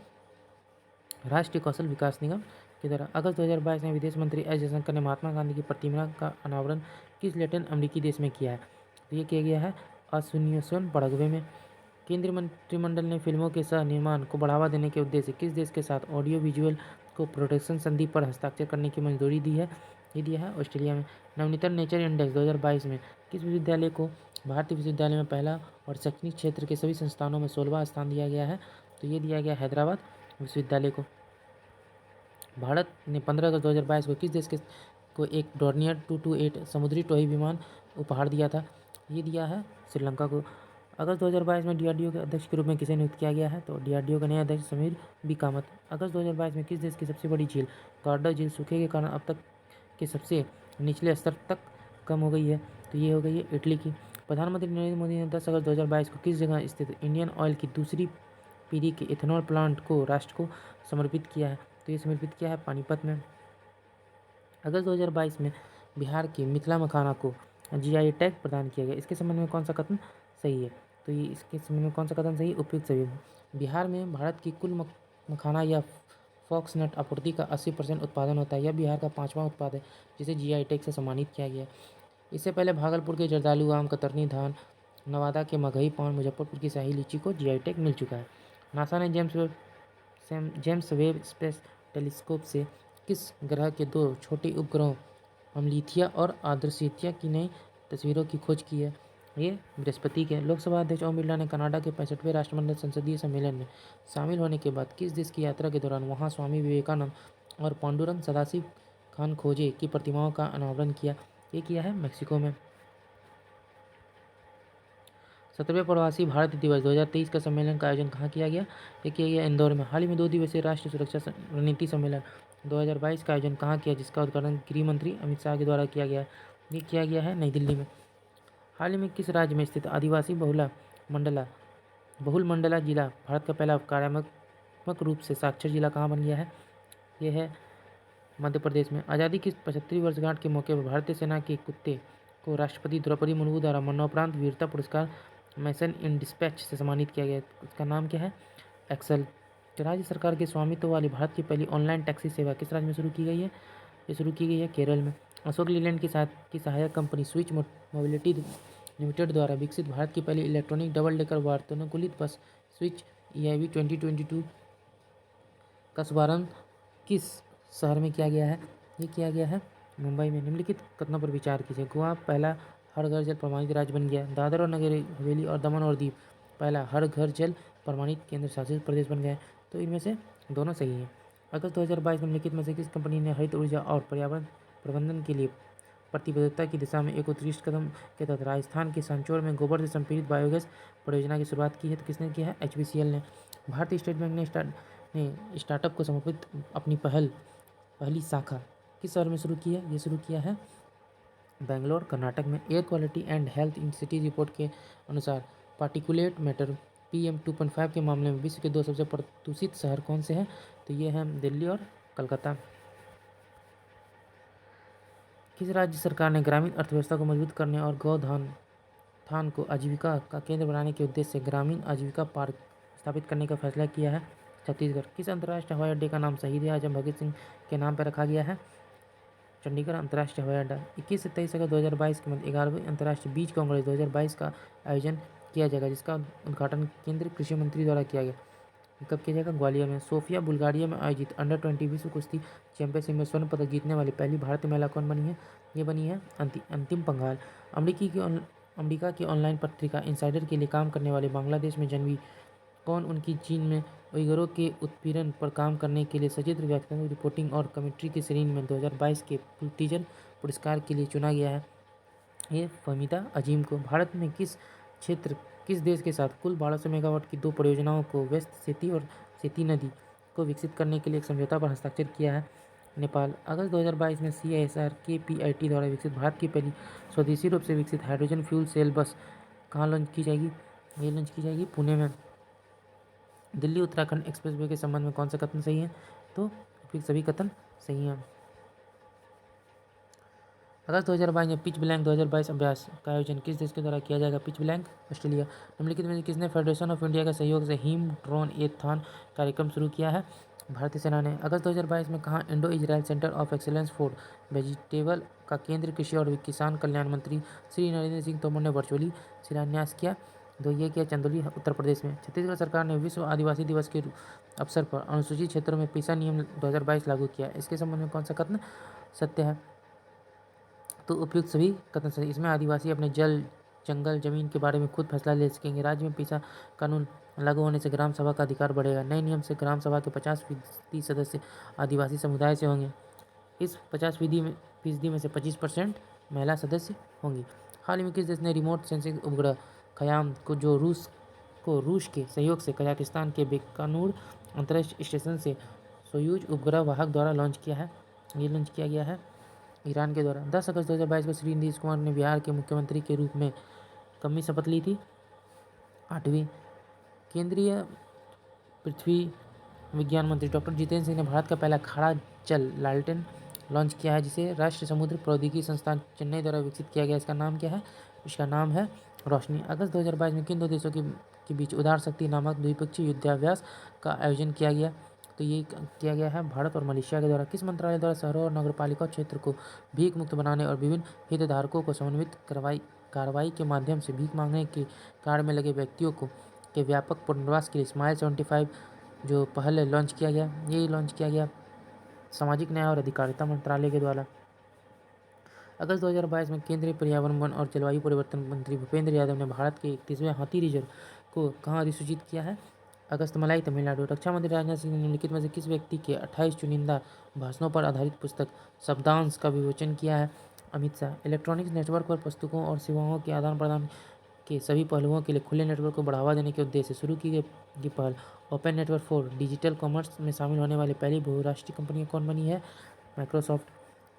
राष्ट्रीय कौशल विकास निगम के द्वारा। अगस्त 2022 में विदेश मंत्री एस जयशंकर ने महात्मा गांधी की प्रतिमा का अनावरण किस लैटिन अमेरिकी देश में किया है? तो ये किया गया है असुन्योन पड़गवे में। केंद्रीय मंत्रिमंडल ने फिल्मों के सह निर्माण को बढ़ावा देने के उद्देश्य से किस देश के साथ ऑडियो विजुअल को प्रोटेक्शन संधि पर हस्ताक्षर करने की मंजूरी दी है? ये दिया है ऑस्ट्रेलिया में। नवनीतन नेचर इंडेक्स 2022 में किस विश्वविद्यालय को भारतीय विश्वविद्यालय में पहला और शैक्षणिक क्षेत्र के सभी संस्थानों में 16वां स्थान दिया गया है? तो ये दिया गया हैदराबाद विश्वविद्यालय को। भारत ने 15 अगस्त 2022 को किस देश के को एक डॉर्नियर 228 समुद्री टोही विमान उपहार दिया था। ये दिया है श्रीलंका को। अगस्त 2022 में डीआरडीओ के अध्यक्ष के रूप में किसे नियुक्त किया गया है? तो डीआरडीओ के नए अध्यक्ष समीर बी कामत। अगस्त 2022 में किस देश की सबसे बड़ी झील गार्डा झील सूखे के कारण अब तक के सबसे निचले स्तर तक कम हो गई है? तो ये हो गई है इटली की। प्रधानमंत्री नरेंद्र मोदी ने 10 अगस्त 2022 को किस जगह स्थित इंडियन ऑयल की दूसरी पीढ़ी के इथेनॉल प्लांट को राष्ट्र को समर्पित किया है? तो ये समर्पित किया है पानीपत में। अगस्त 2022 में बिहार के मिथिला मखाना को जीआई टैग प्रदान किया गया। इसके संबंध में कौन सा कथन सही है? तो ये इसके संबंध में कौन सा कथन सही है? उपयुक्त सभी। बिहार में भारत की कुल मखाना या फॉक्सनट आपूर्ति का 80% उत्पादन होता है। यह बिहार का 5वां उत्पाद है जिसे जीआई टैग से सम्मानित किया गया। इससे पहले भागलपुर के जर्दालू आम, कतरनी धान, नवादा के मगही पान, मुजफ्फरपुर की शाही लीची को जीआई टैग मिल चुका है। नासा ने जेम्स वेब स्पेस टेलीस्कोप से किस ग्रह के 2 छोटे उपग्रहों अमलिथिया और आद्रशित्या की नई तस्वीरों की खोज की है? ये बृहस्पति के। लोकसभा अध्यक्ष ओम बिरला ने कनाडा के 65वें राष्ट्रमंडल संसदीय सम्मेलन में शामिल होने के बाद किस देश की यात्रा के दौरान वहां स्वामी विवेकानंद और पांडुरंग सदाशिव खान खोजे की प्रतिमाओं का अनावरण किया? ये किया है मैक्सिको में। 17वें प्रवासी भारतीय दिवस 2023 का सम्मेलन का आयोजन कहाँ किया गया? ये किया गया इंदौर में। हाल ही में 2 दिवसीय राष्ट्रीय सुरक्षा रणनीति सम्मेलन 2022 का आयोजन कहाँ किया, जिसका उद्घाटन गृह मंत्री अमित शाह के द्वारा किया गया? ये किया गया है नई दिल्ली में। हाल ही में किस राज्य में स्थित आदिवासी बहुल मंडला जिला भारत का पहला कार्यात्मक रूप से साक्षर जिला कहाँ बन गया है? ये है मध्य प्रदेश में। आज़ादी की 75वीं वर्षगांठ के मौके पर भारतीय सेना के कुत्ते को राष्ट्रपति द्रौपदी मुर्मू द्वारा मरणोपरांत वीरता पुरस्कार मैसन इन डिस्पैच से सम्मानित किया गया। उसका नाम क्या है? एक्सल। राज्य सरकार के स्वामित्व वाली भारत की पहली ऑनलाइन टैक्सी सेवा किस राज्य में शुरू की गई है? ये शुरू की गई है केरल में। अशोक लीलैंड की सहायक कंपनी स्विच मोबिलिटी लिमिटेड द्वारा विकसित भारत की पहली इलेक्ट्रॉनिक डबल डेकर वातानुकूलित बस स्विच EIV 2022 का शुभारंभ किस शहर में किया गया है? ये किया गया है मुंबई में। निम्नलिखित कथनों पर विचार कीजिए। गोवा पहला हर घर जल प्रमाणित राज्य बन गया। दादर और नगर हवेली और दमन और दीव पहला हर घर जल प्रमाणित केंद्र शासित प्रदेश बन गए। तो इनमें से दोनों सही हैं। अगस्त 2022 में निम्नलिखित में से किस कंपनी ने हरित ऊर्जा और पर्यावरण प्रबंधन के लिए प्रतिबद्धता की दिशा में एक उत्कृष्ट कदम के तहत राजस्थान के सांचौर में गोबर से संपीड़ित बायोगैस परियोजना की शुरुआत की है? तो किसने किया है? HPCL ने। भारतीय स्टेट बैंक ने स्टार्टअप को समर्पित अपनी पहली शाखा किस शहर में शुरू की है? ये शुरू किया है बेंगलोर, कर्नाटक में। Air quality and health in city report के अनुसार पार्टिकुलेट मैटर PM 2.5 के मामले में विश्व के 2 सबसे प्रदूषित शहर कौन से हैं? तो ये हैं दिल्ली और कलकत्ता। किस राज्य सरकार ने ग्रामीण अर्थव्यवस्था को मजबूत करने और गौधान को आजीविका का केंद्र बनाने के उद्देश्य से ग्रामीण आजीविका पार्क स्थापित करने का फैसला किया है? छत्तीसगढ़। किस अंतर्राष्ट्रीय हवाई अड्डे का नाम शहीद आजम भगत सिंह के नाम पर रखा गया है? चंडीगढ़ अंतर्राष्ट्रीय हवाई अड्डा। 21 से 23 अगस्त 2022 के मध्य 11वीं अंतर्राष्ट्रीय बीज कांग्रेस 2022 का आयोजन किया जाएगा, जिसका उद्घाटन केंद्रीय कृषि मंत्री द्वारा किया गया। कब किया जाएगा? ग्वालियर में। सोफिया बुल्गारिया में आयोजित अंडर-20 विश्व कुश्ती चैंपियनशिप में स्वर्ण पदक जीतने वाली पहली भारतीय महिला कौन बनी है? ये बनी है अंतिम पंघाल। अमेरिका की ऑनलाइन पत्रिका इनसाइडर के लिए काम करने वाले बांग्लादेश में जन्मी कौन उनकी चीन में उइगुरों के उत्पीड़न पर काम करने के लिए सचित्र व्याख्यात्मक रिपोर्टिंग और कमेंट्री की श्रेणी में 2022 के पुलित्जर पुरस्कार के लिए चुना गया है? ये फहमीदा अजीम को। भारत में किस देश के साथ कुल 1200 मेगावाट की 2 परियोजनाओं को वेस्ट सेती और सेती नदी को विकसित करने के लिए एक समझौता पर हस्ताक्षर किया है? नेपाल। अगस्त 2022 में CISR KPIT द्वारा विकसित भारत की पहली स्वदेशी रूप से विकसित हाइड्रोजन फ्यूल सेल बस कहाँ लॉन्च की जाएगी? ये लॉन्च की जाएगी पुणे में। दिल्ली उत्तराखंड एक्सप्रेसवे के संबंध में कौन सा कथन सही है? तो सभी कथन सही हैं। अगस्त 2022 में पिच ब्लैंक 2022 अभ्यास का आयोजन किस देश के द्वारा किया जाएगा? Pitch blank Australia. निम्नलिखित में से किसने फेडरेशन ऑफ इंडिया के सहयोग से हिम ड्रोन एथॉन कार्यक्रम शुरू किया है? भारतीय सेना ने। अगस्त 2022 में कहाँ Indo Israel centre of excellence for vegetable का केंद्रीय कृषि और किसान कल्याण मंत्री श्री नरेंद्र सिंह तोमर ने वर्चुअली शिलान्यास किया? तो ये किया चंदौली उत्तर प्रदेश में। छत्तीसगढ़ सरकार ने विश्व आदिवासी दिवस के अवसर पर अनुसूचित क्षेत्रों में पेशा नियम 2022 लागू किया। इसके संबंध में कौन सा कथन सत्य है? तो उपयुक्त सभी कथन सही। इसमें आदिवासी अपने जल, जंगल, जमीन के बारे में खुद फैसला ले सकेंगे। राज्य में पेशा कानून लागू होने से ग्राम सभा का अधिकार बढ़ेगा। नए नियम से ग्राम सभा के 50% सदस्य आदिवासी समुदाय से होंगे। इस फीसदी में से 25% महिला सदस्य होंगी। हाल ही में किस देश ने रिमोट सेंसिंग उपग्रह खयाम को रूस के सहयोग से कजाकिस्तान के बेकानूर अंतरिक्ष स्टेशन से सोयूज उपग्रह वाहक द्वारा लॉन्च किया है? ये लॉन्च किया गया है ईरान के द्वारा। 10 अगस्त 2022 को श्री नीतीश कुमार ने बिहार के मुख्यमंत्री के रूप में कब शपथ ली थी? 8वीं। केंद्रीय पृथ्वी विज्ञान मंत्री डॉक्टर जितेंद्र सिंह ने भारत का पहला खाड़ा जल लालटेन लॉन्च किया है, जिसे राष्ट्रीय समुद्र प्रौद्योगिकी संस्थान चेन्नई द्वारा विकसित किया गया। इसका नाम क्या है? इसका नाम है रोशनी। अगस्त 2022 में किन दो देशों के बीच उदार शक्ति नामक द्विपक्षीय युद्धाभ्यास का आयोजन किया गया? तो ये किया गया है भारत और मलेशिया के द्वारा। किस मंत्रालय द्वारा शहरों और नगरपालिका क्षेत्र को भीख मुक्त बनाने और विभिन्न हितधारकों को समन्वित कार्रवाई के माध्यम से भीख मांगने के कार्य में लगे व्यक्तियों के व्यापक पुनर्वास के लिए स्माइल 75 जो पहले लॉन्च किया गया? ये लॉन्च किया गया सामाजिक न्याय और अधिकारिता मंत्रालय के द्वारा। अगस्त 2022 में केंद्रीय पर्यावरण वन और जलवायु परिवर्तन मंत्री भूपेंद्र यादव ने भारत के 31वें हाथी रिजर्व को कहाँ अधिसूचित किया है? अगस्तमलाई, तमिलनाडु। रक्षा मंत्री राजनाथ सिंह ने निम्नलिखित में से किस व्यक्ति के 28 चुनिंदा भाषणों पर आधारित पुस्तक शब्दांश का विमोचन किया है? अमित शाह। इलेक्ट्रॉनिक्स नेटवर्क पर पुस्तकों और सेवाओं के आदान प्रदान के सभी पहलुओं के लिए खुले नेटवर्क को बढ़ावा देने के उद्देश्य से शुरू की गई पहल open network for digital commerce में शामिल होने वाली पहली बहुराष्ट्रीय कंपनी कौन बनी है? माइक्रोसॉफ्ट।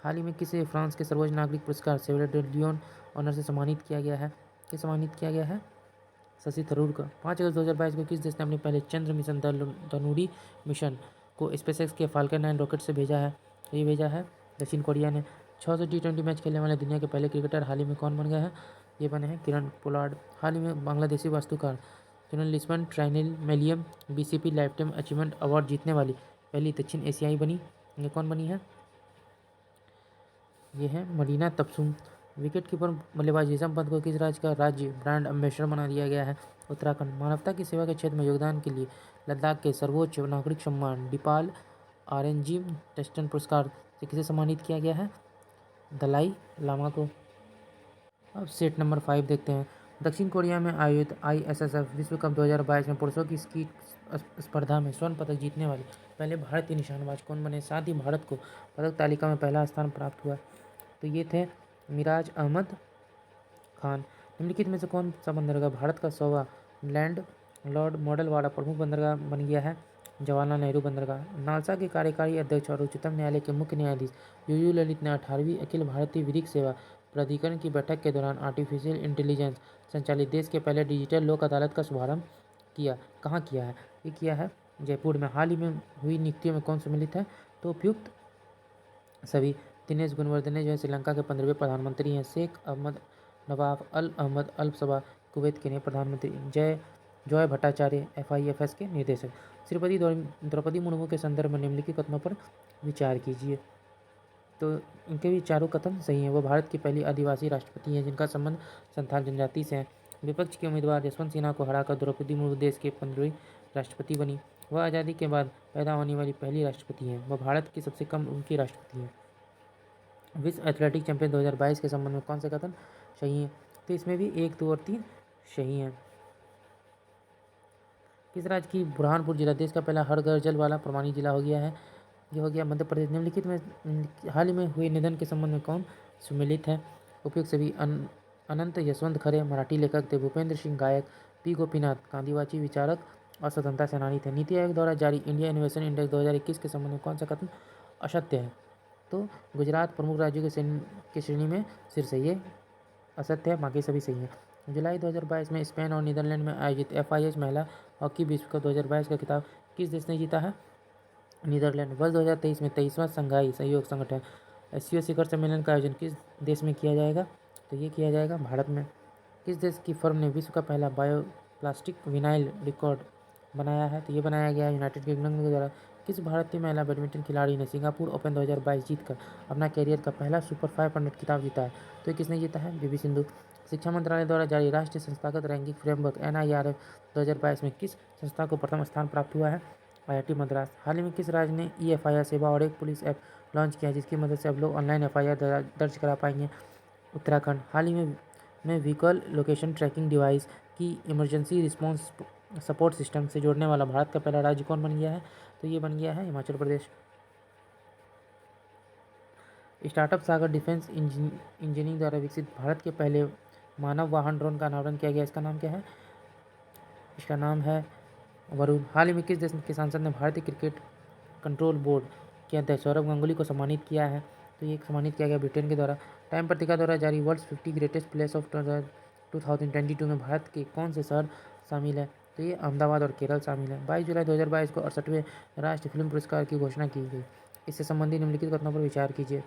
हाल ही में किसे फ्रांस के सर्वोच्च नागरिक पुरस्कार सेवरे डे लियोन ऑनर से सम्मानित किया गया है? किस सम्मानित किया गया है? शशि थरूर का। 5 अगस्त 2022 को किस देश ने अपने पहले चंद्र मिशन धनुरी मिशन को स्पेसएक्स के फाल्कन 9 रॉकेट से भेजा है? ये भेजा है दक्षिण कोरिया ने। 600 T20 मैच खेलने वाले दुनिया के पहले क्रिकेटर हाल ही में कौन बन गए हैं? ये बने हैं किरण पोलार्ड। हाल ही में बांग्लादेशी वास्तुकार लिस्बन ट्राइनेमेलियम BCP लाइफटाइम अचीवमेंट अवार्ड जीतने वाली पहली दक्षिण एशियाई बनी। ये कौन बनी है? ये है मरीना तबसुम। विकेट कीपर बल्लेबाज ऋषभ पंत को किस राज्य का राज्य ब्रांड एम्बेसडर बना दिया गया है? उत्तराखंड। मानवता की सेवा के क्षेत्र में योगदान के लिए लद्दाख के सर्वोच्च नागरिक सम्मान डिपाल आरेंजिम टेस्टन पुरस्कार से किसे सम्मानित किया गया है? दलाई लामा को। अब सेट नंबर 5 देखते हैं। दक्षिण कोरिया में आयोजित ISSF विश्व कप 2022 में पुरुषों की स्की स्पर्धा में स्वर्ण पदक जीतने वाले पहले भारतीय निशानेबाज कौन बने? साथ ही भारत को पदक तालिका में पहला स्थान प्राप्त हुआ। तो ये थे मिराज अहमद खान। निम्नलिखित में से कौन सा बंदरगाह भारत का 100वां लैंड लॉर्ड मॉडल वाला प्रमुख बंदरगाह बन गया है? जवाहरलाल नेहरू बंदरगाह। नालसा के कार्यकारी अध्यक्ष और उच्चतम न्यायालय के मुख्य न्यायाधीश UU ललित ने 18वीं अखिल भारतीय विधिक सेवा प्राधिकरण की बैठक के दौरान आर्टिफिशियल इंटेलिजेंस संचालित देश के पहले डिजिटल लोक अदालत का शुभारंभ किया। कहाँ किया है? ये किया है जयपुर में। हाल ही में हुई नियुक्तियों में कौन सम्मिलित है? तो उपयुक्त सभी। दिनेश गुणवर्धने जो है श्रीलंका के 15वें प्रधानमंत्री हैं। शेख अहमद नवाफ अल अहमद अल सबा कुवैत के नए प्रधानमंत्री। जॉय भट्टाचार्य FIFS के निर्देशक। श्रीमती द्रौपदी मुर्मू के संदर्भ में निम्नलिखित कथनों पर विचार कीजिए। तो इनके भी चारों कथन सही हैं। वो भारत की पहली आदिवासी राष्ट्रपति हैं जिनका संबंध संथाल जनजाति से है। विपक्ष के उम्मीदवार यशवंत सिन्हा को हराकर द्रौपदी मुर्मू देश के 15वीं राष्ट्रपति बनी। वह आज़ादी के बाद पैदा होने वाली पहली राष्ट्रपति हैं। वह भारत की सबसे कम उम्र की राष्ट्रपति हैं। विश्व एथलेटिक चैंपियन 2022 के संबंध में कौन से कथन सही हैं? तो इसमें भी 1, 2 और 3 सही हैं। किस राज्य की बुरहानपुर जिला देश का पहला हर घर जल वाला प्रमाणित जिला हो गया है? ये हो गया मध्य प्रदेश। निम्नलिखित में हाल ही में हुए निधन के संबंध में कौन सम्मिलित है? उपयुक्त सभी। अनंत यशवंत खरे मराठी लेखक थे। भूपेंद्र सिंह गायक। P गोपीनाथ गांधीवादी विचारक और स्वतंत्रता सेनानी थे। नीति आयोग द्वारा जारी इंडिया इनोवेशन इंडेक्स 2021 के संबंध में कौन सा कथन असत्य है? तो गुजरात प्रमुख राज्यों के श्रेणी में शीर्ष है। ये असत्य है, बाकी सभी सही है। जुलाई 2022 में स्पेन और नीदरलैंड में आयोजित FIH महिला हॉकी विश्व कप 2022 का खिताब किस देश ने जीता है? नीदरलैंड। वर्ष 2023 में 23वां संघाई सहयोग संगठन SCO शिखर सम्मेलन का आयोजन किस देश में किया जाएगा? तो ये किया जाएगा भारत में। किस देश की फर्म ने विश्व का पहला बायोप्लास्टिक विनाइल रिकॉर्ड बनाया है? तो ये बनाया गया है यूनाइटेड किंगडम के द्वारा। किस भारतीय महिला बैडमिंटन खिलाड़ी ने सिंगापुर ओपन 2022 जीतकर अपना कैरियर का पहला सुपर 500 खिताब जीता है? तो किसने जीता है? PV सिंधु। शिक्षा मंत्रालय द्वारा जारी राष्ट्रीय संस्थागत रैंकिंग फ्रेमवर्क NIRF 2022 में किस संस्था को प्रथम स्थान प्राप्त हुआ है? IIT मद्रास। हाल ही में किस राज्य ने FIR सेवा और एक पुलिस ऐप लॉन्च किया है जिसकी मदद से अब लोग ऑनलाइन FIR दर्ज करा पाएंगे? उत्तराखंड। हाल ही में व्हीकल लोकेशन ट्रैकिंग डिवाइस की इमरजेंसी रिस्पॉन्स सपोर्ट सिस्टम से जोड़ने वाला भारत का पहला राज्य कौन बन गया है? तो ये बन गया है हिमाचल प्रदेश। स्टार्टअप सागर डिफेंस इंजीनियरिंग द्वारा विकसित भारत के पहले मानव वाहन ड्रोन का अनावरण किया गया। इसका नाम क्या है? इसका नाम है वरुण। हाल ही में किस देश के सांसद ने भारतीय क्रिकेट कंट्रोल बोर्ड के अध्यक्ष सौरव गांगुली को सम्मानित किया है? तो ये सम्मानित किया गया ब्रिटेन के द्वारा। टाइम पत्रिका द्वारा जारी वर्ल्ड 50 ग्रेटेस्ट प्लेस ऑफ 2022 में भारत के कौन से शहर शामिल है? तो ये अहमदाबाद और केरल शामिल है। 22 जुलाई 2022 को 68वें राष्ट्रीय फिल्म पुरस्कार की घोषणा की गई। इससे संबंधित निम्नलिखित कथनों पर विचार कीजिए।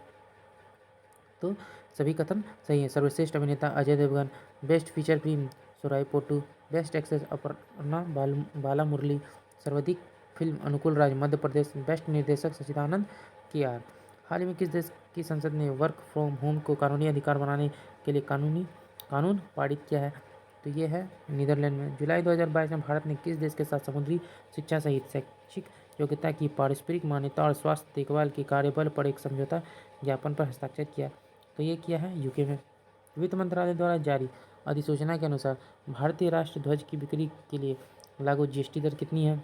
तो सभी कथन सही है। सर्वश्रेष्ठ अभिनेता Ajay Devgn, best feature film Soorarai Pottru, best actress Aparna Balamurali, सर्वाधिक फिल्म अनुकूल राज मध्य प्रदेश, बेस्ट निर्देशक सच्चिदानंद KR। हाल ही में किस देश की संसद ने वर्क फ्रॉम होम को कानूनी अधिकार बनाने के लिए कानून पारित किया है? तो ये है नीदरलैंड में। जुलाई 2022 में भारत ने किस देश के साथ समुद्री शिक्षा सहित शैक्षिक योग्यता की पारस्परिक मान्यता और स्वास्थ्य देखभाल के कार्यबल पर एक समझौता ज्ञापन पर हस्ताक्षर किया? तो ये किया है यूके में। वित्त मंत्रालय द्वारा जारी अधिसूचना के अनुसार भारतीय राष्ट्रीय ध्वज की बिक्री के लिए लागू GST दर कितनी है?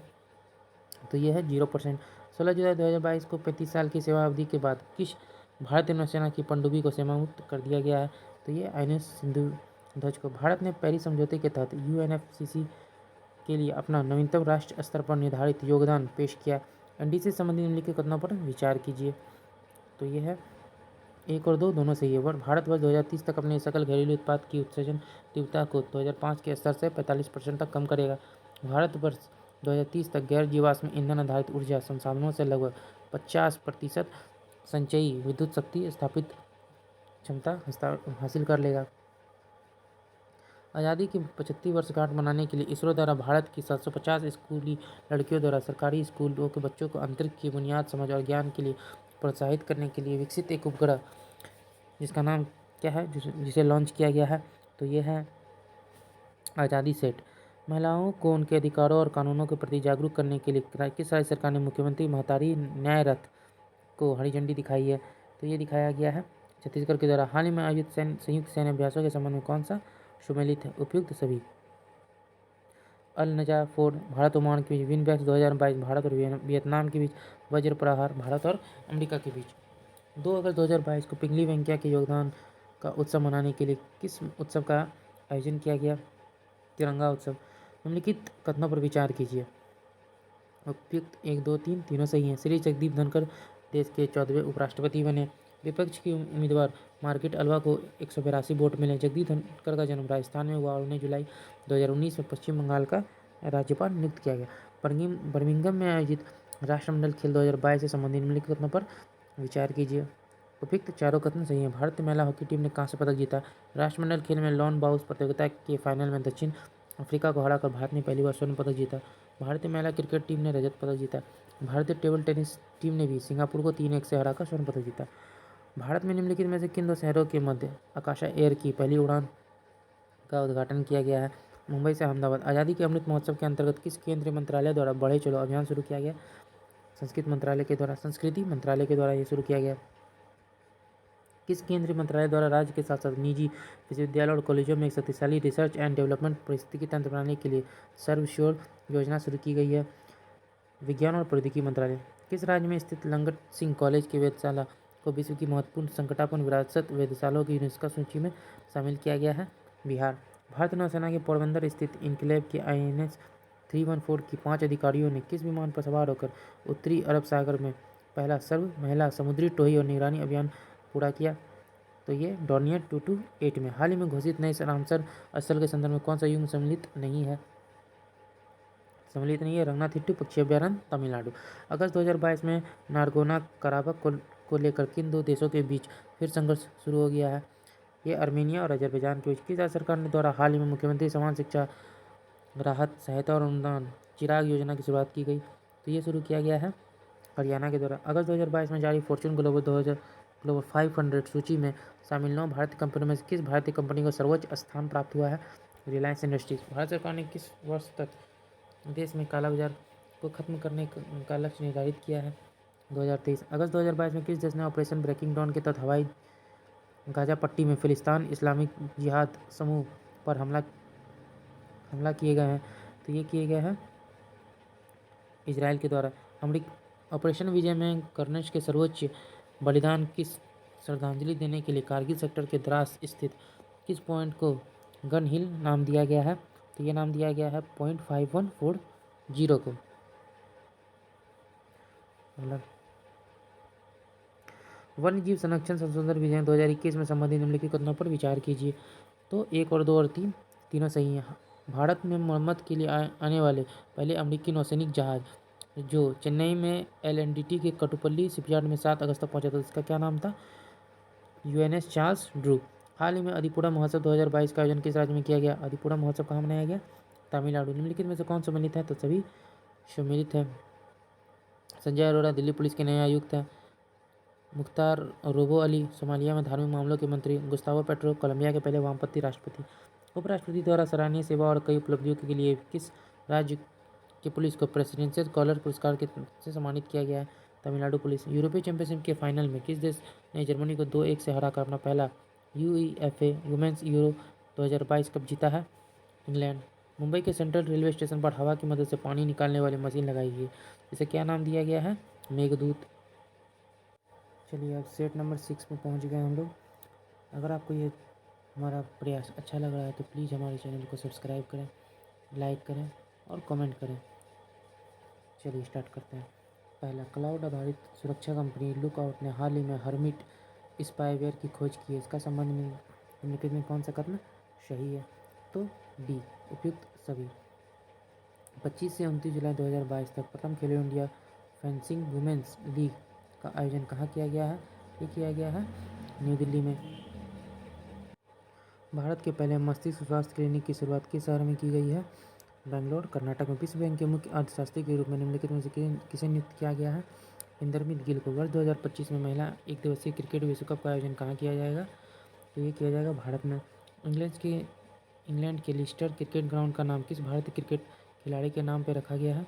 तो ये है 0%। 16 जुलाई 2022 को 35 साल की सेवा अवधि के बाद किस भारतीय नौसेना की पनडुब्बी को सेवामुक्त कर दिया गया है? तो ये INS सिंधु ध्वज को। भारत ने पेरिस समझौते के तहत UNFCCC के लिए अपना नवीनतम राष्ट्र स्तर पर निर्धारित योगदान पेश किया। NDC से संबंधित निम्नलिखित कथनों पर विचार कीजिए। तो ये है 1 और 2 दोनों सही है। भारत वर्ष 2030 तक अपने सकल घरेलू उत्पाद की उत्सर्जन तीव्रता को 2005 के स्तर से 45% तक कम करेगा। भारत वर्ष 2030 तक गैर जीवाश्म ईंधन आधारित ऊर्जा संसाधनों से लगभग 50% संचयी विद्युत शक्ति स्थापित क्षमता हासिल कर लेगा। आज़ादी की 75वीं वर्षगांठ मनाने के लिए इसरो द्वारा भारत की 750 स्कूली लड़कियों द्वारा सरकारी स्कूलों के बच्चों को अंतरिक्ष की बुनियाद समझ और ज्ञान के लिए प्रोत्साहित करने के लिए विकसित एक उपग्रह जिसका नाम क्या है जिसे लॉन्च किया गया है? तो ये है आज़ादी सेट। महिलाओं को उनके अधिकारों और कानूनों के प्रति जागरूक करने के लिए किस राज्य सरकार ने मुख्यमंत्री महतारी न्याय रथ को हरी झंडी दिखाई है? तो ये दिखाया गया है छत्तीसगढ़ के द्वारा। हाल ही में आयोजित संयुक्त सैन्य अभ्यासों के संबंध में कौन सा सम्मिलित है? उपयुक्त सभी। अल नजा फोर्ड भारत ओमान के बीच विनबैक्स 2022 भारत और वियतनाम के बीच वज्र प्रहार भारत और अमेरिका के बीच। 2 अगस्त 2022 को पिंगली वेंकैया के योगदान का उत्सव मनाने के लिए किस उत्सव का आयोजन किया गया? तिरंगा उत्सव। निम्नलिखित कथनों पर विचार कीजिए। उपयुक्त 1, 2, 3 तीनों सही हैं। श्री जगदीप धनखड़ देश के 14वें उपराष्ट्रपति बने। विपक्ष की उम्मीदवार मार्केट अल्वा को 182 वोट मिले। जगदीप धनखड़ का जन्म राजस्थान में हुआ और उन्हें जुलाई 2019 में पश्चिम बंगाल का राज्यपाल नियुक्त किया गया। बर्मिंघम में आयोजित राष्ट्रमंडल खेल 2022 से संबंधित निम्नलिखित कथनों पर विचार कीजिए। उपयुक्त चारों कथन सही हैं। भारतीय महिला हॉकी टीम ने कांस्य पदक जीता। राष्ट्रमंडल खेल में लॉन बाउस प्रतियोगिता के फाइनल में दक्षिण अफ्रीका को हराकर भारत ने पहली बार स्वर्ण पदक जीता। भारतीय महिला क्रिकेट टीम ने रजत पदक जीता। भारतीय टेबल टेनिस टीम ने भी सिंगापुर को 3-1 से हराकर स्वर्ण पदक जीता। भारत में निम्नलिखित में से किन 2 शहरों के मध्य आकाशा एयर की पहली उड़ान का उद्घाटन किया गया है? मुंबई से अहमदाबाद। आज़ादी के अमृत महोत्सव के अंतर्गत किस केंद्रीय मंत्रालय द्वारा बढ़े चलो अभियान शुरू किया गया? संस्कृति मंत्रालय के द्वारा ये शुरू किया गया। किस केंद्रीय मंत्रालय द्वारा राज्य के साथ साथ निजी विश्वविद्यालय और कॉलेजों में एक शक्तिशाली रिसर्च एंड डेवलपमेंट पारिस्थितिकी तंत्र बनाने के लिए सर्वश्योर योजना शुरू की गई है? विज्ञान और प्रौद्योगिकी मंत्रालय। किस राज्य में स्थित लंगट सिंह कॉलेज की वेधशाला को विश्व की महत्वपूर्ण संकटापूर्ण विरासत वेधशालाओं की यूनेस्को सूची में शामिल किया गया है? बिहार। भारतीय नौसेना के पोरबंदर स्थित इनक्लेव के INS 314 की 5 अधिकारियों ने किस विमान पर सवार होकर उत्तरी अरब सागर में पहला सर्व महिला समुद्री टोही और निगरानी अभियान पूरा किया? तो ये डॉर्नियर 228 में। हाल ही में घोषित नए रामसर स्थल के संदर्भ में कौन सा युग्म सम्मिलित नहीं है? रंगनाथिट्टू पक्षी अभ्यारण्य तमिलनाडु। अगस्त 2022 में नारगोना कराबख को लेकर किन 2 देशों के बीच फिर संघर्ष शुरू हो गया है? ये आर्मेनिया और अजरबैजान के बीच। किस राज्य सरकार ने द्वारा हाल ही में मुख्यमंत्री समान शिक्षा राहत सहायता और अनुदान चिराग योजना की शुरुआत की गई? तो ये शुरू किया गया है हरियाणा के द्वारा। अगस्त 2022 में जारी फॉर्च्यून ग्लोबल 500 सूची में शामिल 9 भारतीय कंपनियों में से किस भारतीय कंपनी को सर्वोच्च स्थान प्राप्त हुआ है? रिलायंस इंडस्ट्रीज। भारत सरकार ने किस वर्ष तक देश में काला बाजार को खत्म करने का लक्ष्य निर्धारित किया है? 2023। अगस्त 2022 में किस देश ने ऑपरेशन ब्रेकिंग डाउन के तहत हवाई गाजा पट्टी में फिलिस्तीन इस्लामिक जिहाद समूह पर हमला किए गए हैं? तो ये किए गए हैं इजराइल के द्वारा। ऑपरेशन विजय में कर्नश के सर्वोच्च बलिदान किस श्रद्धांजलि देने के लिए कारगिल सेक्टर के द्रास स्थित किस पॉइंट को गन हिल नाम दिया गया है? तो ये नाम दिया गया है पॉइंट 5140 को। मतलब वन्य जीव संरक्षण संशोधन विधेयक 2021 में संबंधित निम्नलिखित कथनों पर विचार कीजिए। तो 1 और 2 और 3 तीनों सही हैं। भारत में मरम्मत के लिए आने वाले पहले अमेरिकी नौसैनिक जहाज जो चेन्नई में LNDT के कटुपल्ली शिपयार्ड में 7 अगस्त तक पहुंचा था, इसका क्या नाम था? UNS Charles Drew. हाल ही में अधिपुड़ा महोत्सव 2022 का आयोजन किस राज्य में किया गया? अधिपुड़ा महोत्सव कहाँ मनाया गया? तमिलनाडु। निम्नलिखित में से कौन सम्मिलित है? तो सभी सम्मिलित है। संजय अरोड़ा दिल्ली पुलिस के नए आयुक्त हैं। मुख्तार रोबो अली सोमालिया में धार्मिक मामलों के मंत्री। गुस्तावो पेट्रो कोलंबिया के पहले वामपंथी राष्ट्रपति। उपराष्ट्रपति द्वारा सराहनीय सेवा और कई उपलब्धियों के लिए किस राज्य की पुलिस को प्रेसिडेंशियल स्कॉलर पुरस्कार से सम्मानित किया गया है? तमिलनाडु पुलिस। यूरोपीय चैंपियनशिप के फाइनल में किस देश ने जर्मनी को 2-1 से हराकर अपना पहला UEFA वुमेन्स यूरो 2022 कप जीता है? इंग्लैंड। मुंबई के सेंट्रल रेलवे स्टेशन पर हवा की मदद से पानी निकालने वाली मशीन लगाई गई, इसे क्या नाम दिया गया है? मेघदूत। चलिए अब सेट नंबर 6 में पहुंच गए हम लोग। अगर आपको ये हमारा प्रयास अच्छा लग रहा है तो प्लीज़ हमारे चैनल को सब्सक्राइब करें, लाइक करें और कमेंट करें। चलिए स्टार्ट करते हैं। पहला, क्लाउड आधारित सुरक्षा कंपनी लुकआउट ने हाल ही में हर्मिट स्पाईवेयर की खोज की है, इसका संबंध में निम्नलिखित में कौन सा कथन सही है? तो डी, उपयुक्त सभी। 25 से 29 जुलाई 2022 तक प्रथम खेलो इंडिया फेंसिंग वुमेन्स लीग का आयोजन कहाँ किया गया है? ये किया गया है न्यू दिल्ली में। भारत के पहले मस्तिष्क स्वास्थ्य क्लिनिक की शुरुआत किस शहर में की गई है? बेंगलोर, कर्नाटक में। विश्व बैंक के मुख्य अर्थशास्त्री के रूप में निम्नलिखित में से किसे नियुक्त किया गया है? इंदरमित गिल को। वर्ष 2025 में महिला एक दिवसीय क्रिकेट विश्व कप का आयोजन कहाँ किया जाएगा? तो ये किया जाएगा भारत में। इंग्लैंड के लिस्टर क्रिकेट ग्राउंड का नाम किस भारतीय क्रिकेट खिलाड़ी के नाम पर रखा गया है?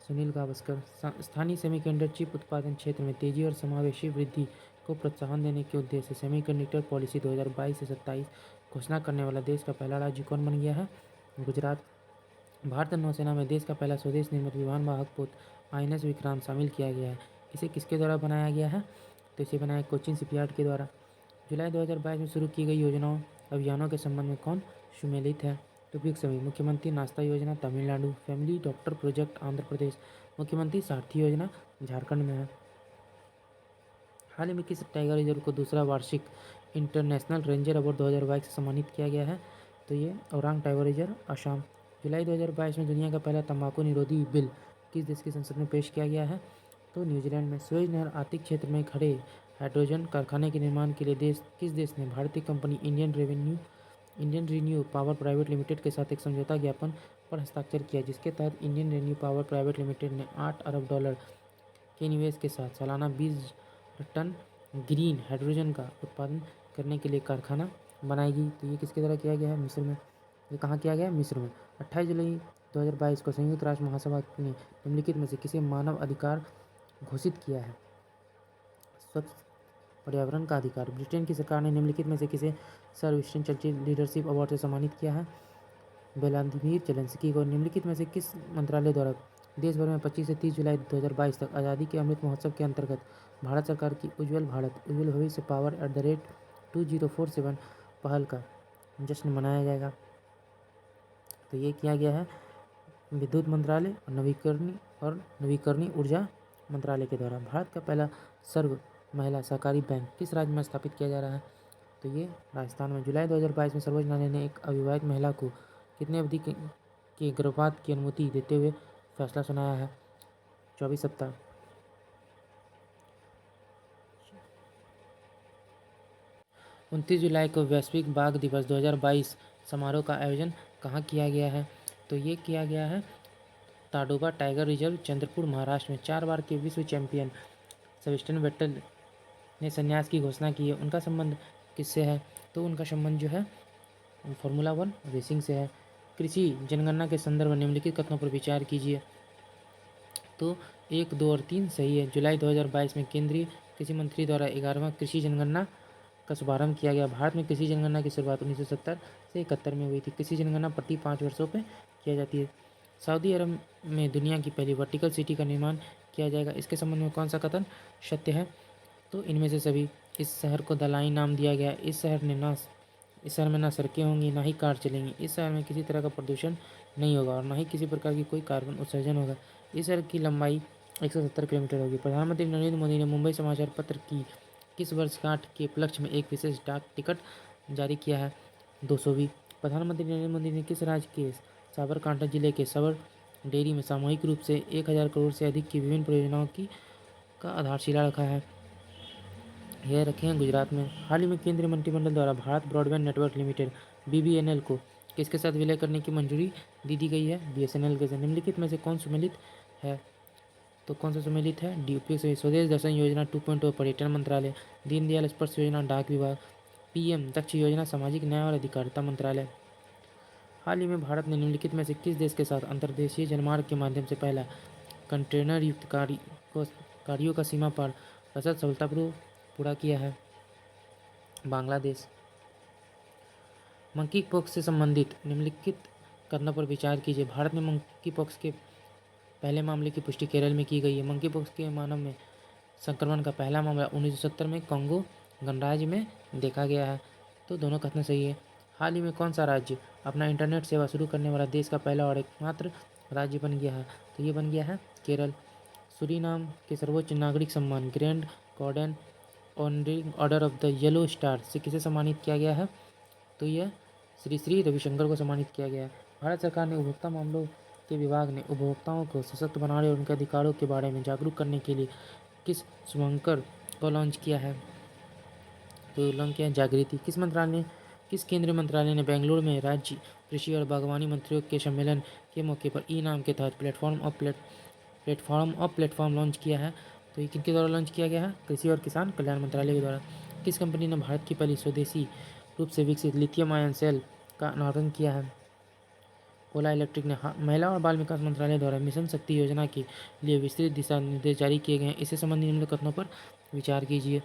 सुनील गावस्कर। स्थानीय सेमीकंडक्टर चिप उत्पादन क्षेत्र में तेजी और समावेशी वृद्धि को प्रोत्साहन देने के उद्देश्य से सेमीकंडक्टर पॉलिसी 2022 से 27 घोषणा करने वाला देश का पहला राज्य कौन बन गया है? गुजरात। भारतीय नौसेना में देश का पहला स्वदेश निर्मित विमान वाहक पोत INS विक्रांत शामिल किया गया है, इसे किसके द्वारा बनाया गया है? तो इसे बनाया कोचिन शिपयार्ड के द्वारा। जुलाई 2022 में शुरू की गई योजनाओं अभियानों के संबंध में कौन सम्मिलित है? तो उपयुक्त सभी। मुख्यमंत्री नाश्ता योजना Tamil Nadu, family doctor project Andhra Pradesh, मुख्यमंत्री सारथी योजना झारखंड में है। हाल ही में किस टाइगर रिजर्व को दूसरा वार्षिक इंटरनेशनल रेंजर अवार्ड 2022 से सम्मानित किया गया है? तो ये औरांग टाइगर रिजर्व असम। जुलाई 2022 में दुनिया का पहला तंबाकू निरोधी बिल किस देश की संसद में पेश किया गया है? तो न्यूजीलैंड में। सुएज नहर आर्कटिक क्षेत्र में खड़े हाइड्रोजन कारखाने के निर्माण के लिए किस देश ने भारतीय company Indian renew power private limited के साथ एक समझौता ज्ञापन पर हस्ताक्षर किया, जिसके तहत Indian renew power private limited ने $8 अरब के निवेश के साथ सालाना 20 टन ग्रीन हाइड्रोजन का उत्पादन करने के लिए कारखाना बनाएगी। तो ये किसके द्वारा किया गया है? मिस्र में। ये कहाँ किया गया है? मिस्र में। 28 जुलाई 2022 को संयुक्त राष्ट्र महासभा ने निम्नलिखित में से किसे मानव अधिकार घोषित किया है? स्वच्छ पर्यावरण का अधिकार। ब्रिटेन की सरकार ने निम्नलिखित में से किसे सर्वश्रेष्ठ लीडरशिप अवार्ड से सम्मानित किया है? व्लादिमीर जेलेंस्की को। निम्नलिखित में से किस मंत्रालय द्वारा देश भर में 25 से 30 जुलाई 2022 तक आज़ादी के अमृत महोत्सव के अंतर्गत भारत सरकार की उज्ज्वल भारत उज्ज्वल भविष्य पावर @2047 पहल का जश्न मनाया जाएगा? तो ये किया गया है विद्युत मंत्रालय और नवीकरणीय ऊर्जा मंत्रालय के द्वारा। भारत का पहला सर्व महिला सहकारी बैंक किस राज्य में स्थापित किया जा रहा है? तो ये राजस्थान में। जुलाई 2022 में सर्वोच्च न्यायालय ने एक अविवाहित महिला को कितने अवधि के गर्भपात की अनुमति देते हुए फैसला सुनाया है? 24 सप्ताह। 29 जुलाई को वैश्विक बाघ दिवस 2022 समारोह का आयोजन कहाँ किया गया है? तो ये किया गया है ताडोबा टाइगर रिजर्व, चंद्रपुर, महाराष्ट्र में। 4 बार के विश्व चैंपियन सेबेस्टियन वेट्टल ने संन्यास की घोषणा की है, उनका संबंध किससे है? तो उनका संबंध जो है फार्मूला 1 रेसिंग से है। कृषि जनगणना के संदर्भ में निम्नलिखित कथनों पर विचार कीजिए। तो 1, 2 और 3 सही है। जुलाई 2022 में केंद्रीय कृषि मंत्री द्वारा 11वां कृषि जनगणना का शुभारंभ किया गया। भारत में कृषि जनगणना की शुरुआत 1970 से 71 में हुई थी। कृषि जनगणना प्रति 5 वर्षों पर किया जाती है। सऊदी अरब में दुनिया की पहली वर्टिकल सिटी का निर्माण किया जाएगा, इसके संबंध में कौन सा कथन सत्य है? तो इनमें से सभी। इस शहर को दलाई नाम दिया गया। इस शहर में ना सड़कें होंगी, ना ही कार चलेंगी। इस शहर में किसी तरह का प्रदूषण नहीं होगा और ना ही किसी प्रकार की कोई कार्बन उत्सर्जन होगा। इस सड़क की लंबाई 170 किलोमीटर होगी। प्रधानमंत्री नरेंद्र मोदी ने मुंबई समाचार पत्र की किस वर्षगांठ के उपलक्ष्य में एक विशेष डाक टिकट जारी किया है? 200वीं। प्रधानमंत्री नरेंद्र मोदी ने किस राज्य के साबरकांठा जिले के सबर डेयरी में सामूहिक रूप से 1000 करोड़ से अधिक की विभिन्न परियोजनाओं की का आधारशिला रखा है? यह रखे हैं गुजरात में। हाल ही में केंद्रीय मंत्रिमंडल द्वारा Bharat broadband network limited BBNL को किसके साथ विलय करने की मंजूरी दी गई है? BSNL के साथ। निम्नलिखित में से कौन सम्मिलित है? तो कौन सा सम्मिलित है? DUP से स्वदेश दर्शन योजना 2.0 पर्यटन मंत्रालय, दीनदयाल स्पर्श योजना डाक विभाग, PM दक्ष योजना सामाजिक न्याय और अधिकारिता मंत्रालय। हाल ही में भारत ने निम्नलिखित में से किस देश के साथ अंतर्देशीय जलमार्ग के माध्यम से पहला कंटेनर युक्त गाड़ियों का सीमा पार रसद सफलतापूर्वक पूरा किया है? बांग्लादेश। मंकी पॉक्स से संबंधित निम्नलिखित कथनों पर विचार कीजिए। भारत में मंकी पॉक्स के पहले मामले की पुष्टि केरल में की गई है। मंकी पॉक्स के मानव में संक्रमण का पहला मामला 1970 में कांगो गणराज्य में देखा गया है। तो दोनों कथन सही है। हाल ही में कौन सा राज्य अपना इंटरनेट सेवा शुरू करने वाला देश का पहला और एकमात्र राज्य बन गया है? तो ये बन गया है केरल। सूरीनाम के सर्वोच्च नागरिक सम्मान grand cordon order of the yellow star से किसे सम्मानित किया गया है? तो यह श्री श्री रविशंकर को सम्मानित किया गया है। भारत सरकार ने उपभोक्ता मामलों के विभाग ने उपभोक्ताओं को सशक्त बनाने और उनके अधिकारों के बारे में जागरूक करने के लिए किस शुभंकर को लॉन्च किया है? तो लॉन्च किया है जागृति। किस केंद्रीय मंत्रालय ने बेंगलुरु में राज्य कृषि और बागवानी मंत्रियों के सम्मेलन के मौके पर नाम के तहत प्लेटफॉर्म लॉन्च किया है? तो ये किनके द्वारा लॉन्च किया गया है? कृषि और किसान कल्याण मंत्रालय के द्वारा। किस कंपनी ने भारत की पहली स्वदेशी रूप से विकसित लिथियम आयन सेल का अनावरण किया है? ओला इलेक्ट्रिक ने। महिला और बाल विकास मंत्रालय द्वारा मिशन शक्ति योजना के लिए विस्तृत दिशा निर्देश जारी किए गए हैं। इससे संबंधित निम्न कथनों पर विचार कीजिए।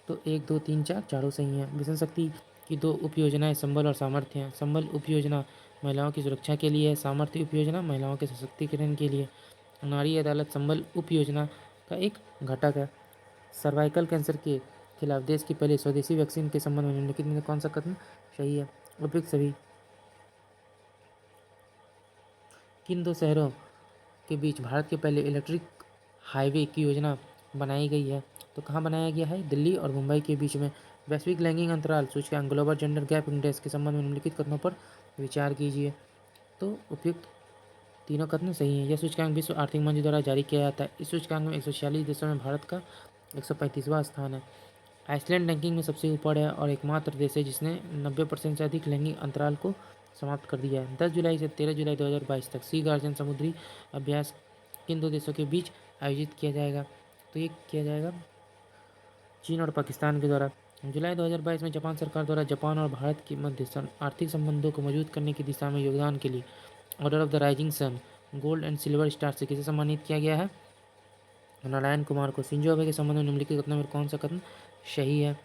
तो 1, 2, 3, 4 चारों सही हैं। मिशन शक्ति की 2 उप योजनाएं संबल और सामर्थ्य हैं। संबल उप योजना महिलाओं की सुरक्षा के लिए है। सामर्थ्य उप योजना महिलाओं के सशक्तिकरण के लिए। नारी अदालत संबल उप योजना का एक घटक है। सर्वाइकल कैंसर के खिलाफ देश की पहली स्वदेशी वैक्सीन के संबंध में निम्नलिखित में कौन सा कथन सही है? उपयुक्त सभी। किन 2 शहरों के बीच भारत के पहले इलेक्ट्रिक हाईवे की योजना बनाई गई है? तो कहाँ बनाया गया है? दिल्ली और मुंबई के बीच में। वैश्विक लैंगिक अंतराल सूचकांक ग्लोबल जेंडर गैप इंडेक्स के संबंध में निम्नलिखित कथनों पर विचार कीजिए। तो उपयुक्त तीनों कथन सही हैं। यह सूचकांक विश्व आर्थिक मंच द्वारा जारी किया जाता है। इस सूचकांक में 146 देशों में भारत का 135वां स्थान है। आइसलैंड रैंकिंग में सबसे ऊपर है और एकमात्र देश है जिसने 90% से अधिक लैंगिक अंतराल को समाप्त कर दिया है। 10 जुलाई से 13 जुलाई 2022 तक सी गार्जन समुद्री अभ्यास किन 2 देशों के बीच आयोजित किया जाएगा? तो ये किया जाएगा चीन और पाकिस्तान के द्वारा। जुलाई 2022 में जापान सरकार द्वारा जापान और भारत के मध्य आर्थिक संबंधों को मजबूत करने की दिशा में योगदान के लिए order of the rising sun gold and silver star से किसे सम्मानित किया गया है? नारायण कुमार को। शिंजो अबे के संबंध में निम्नलिखित कथनों में कौन सा कथन सही है?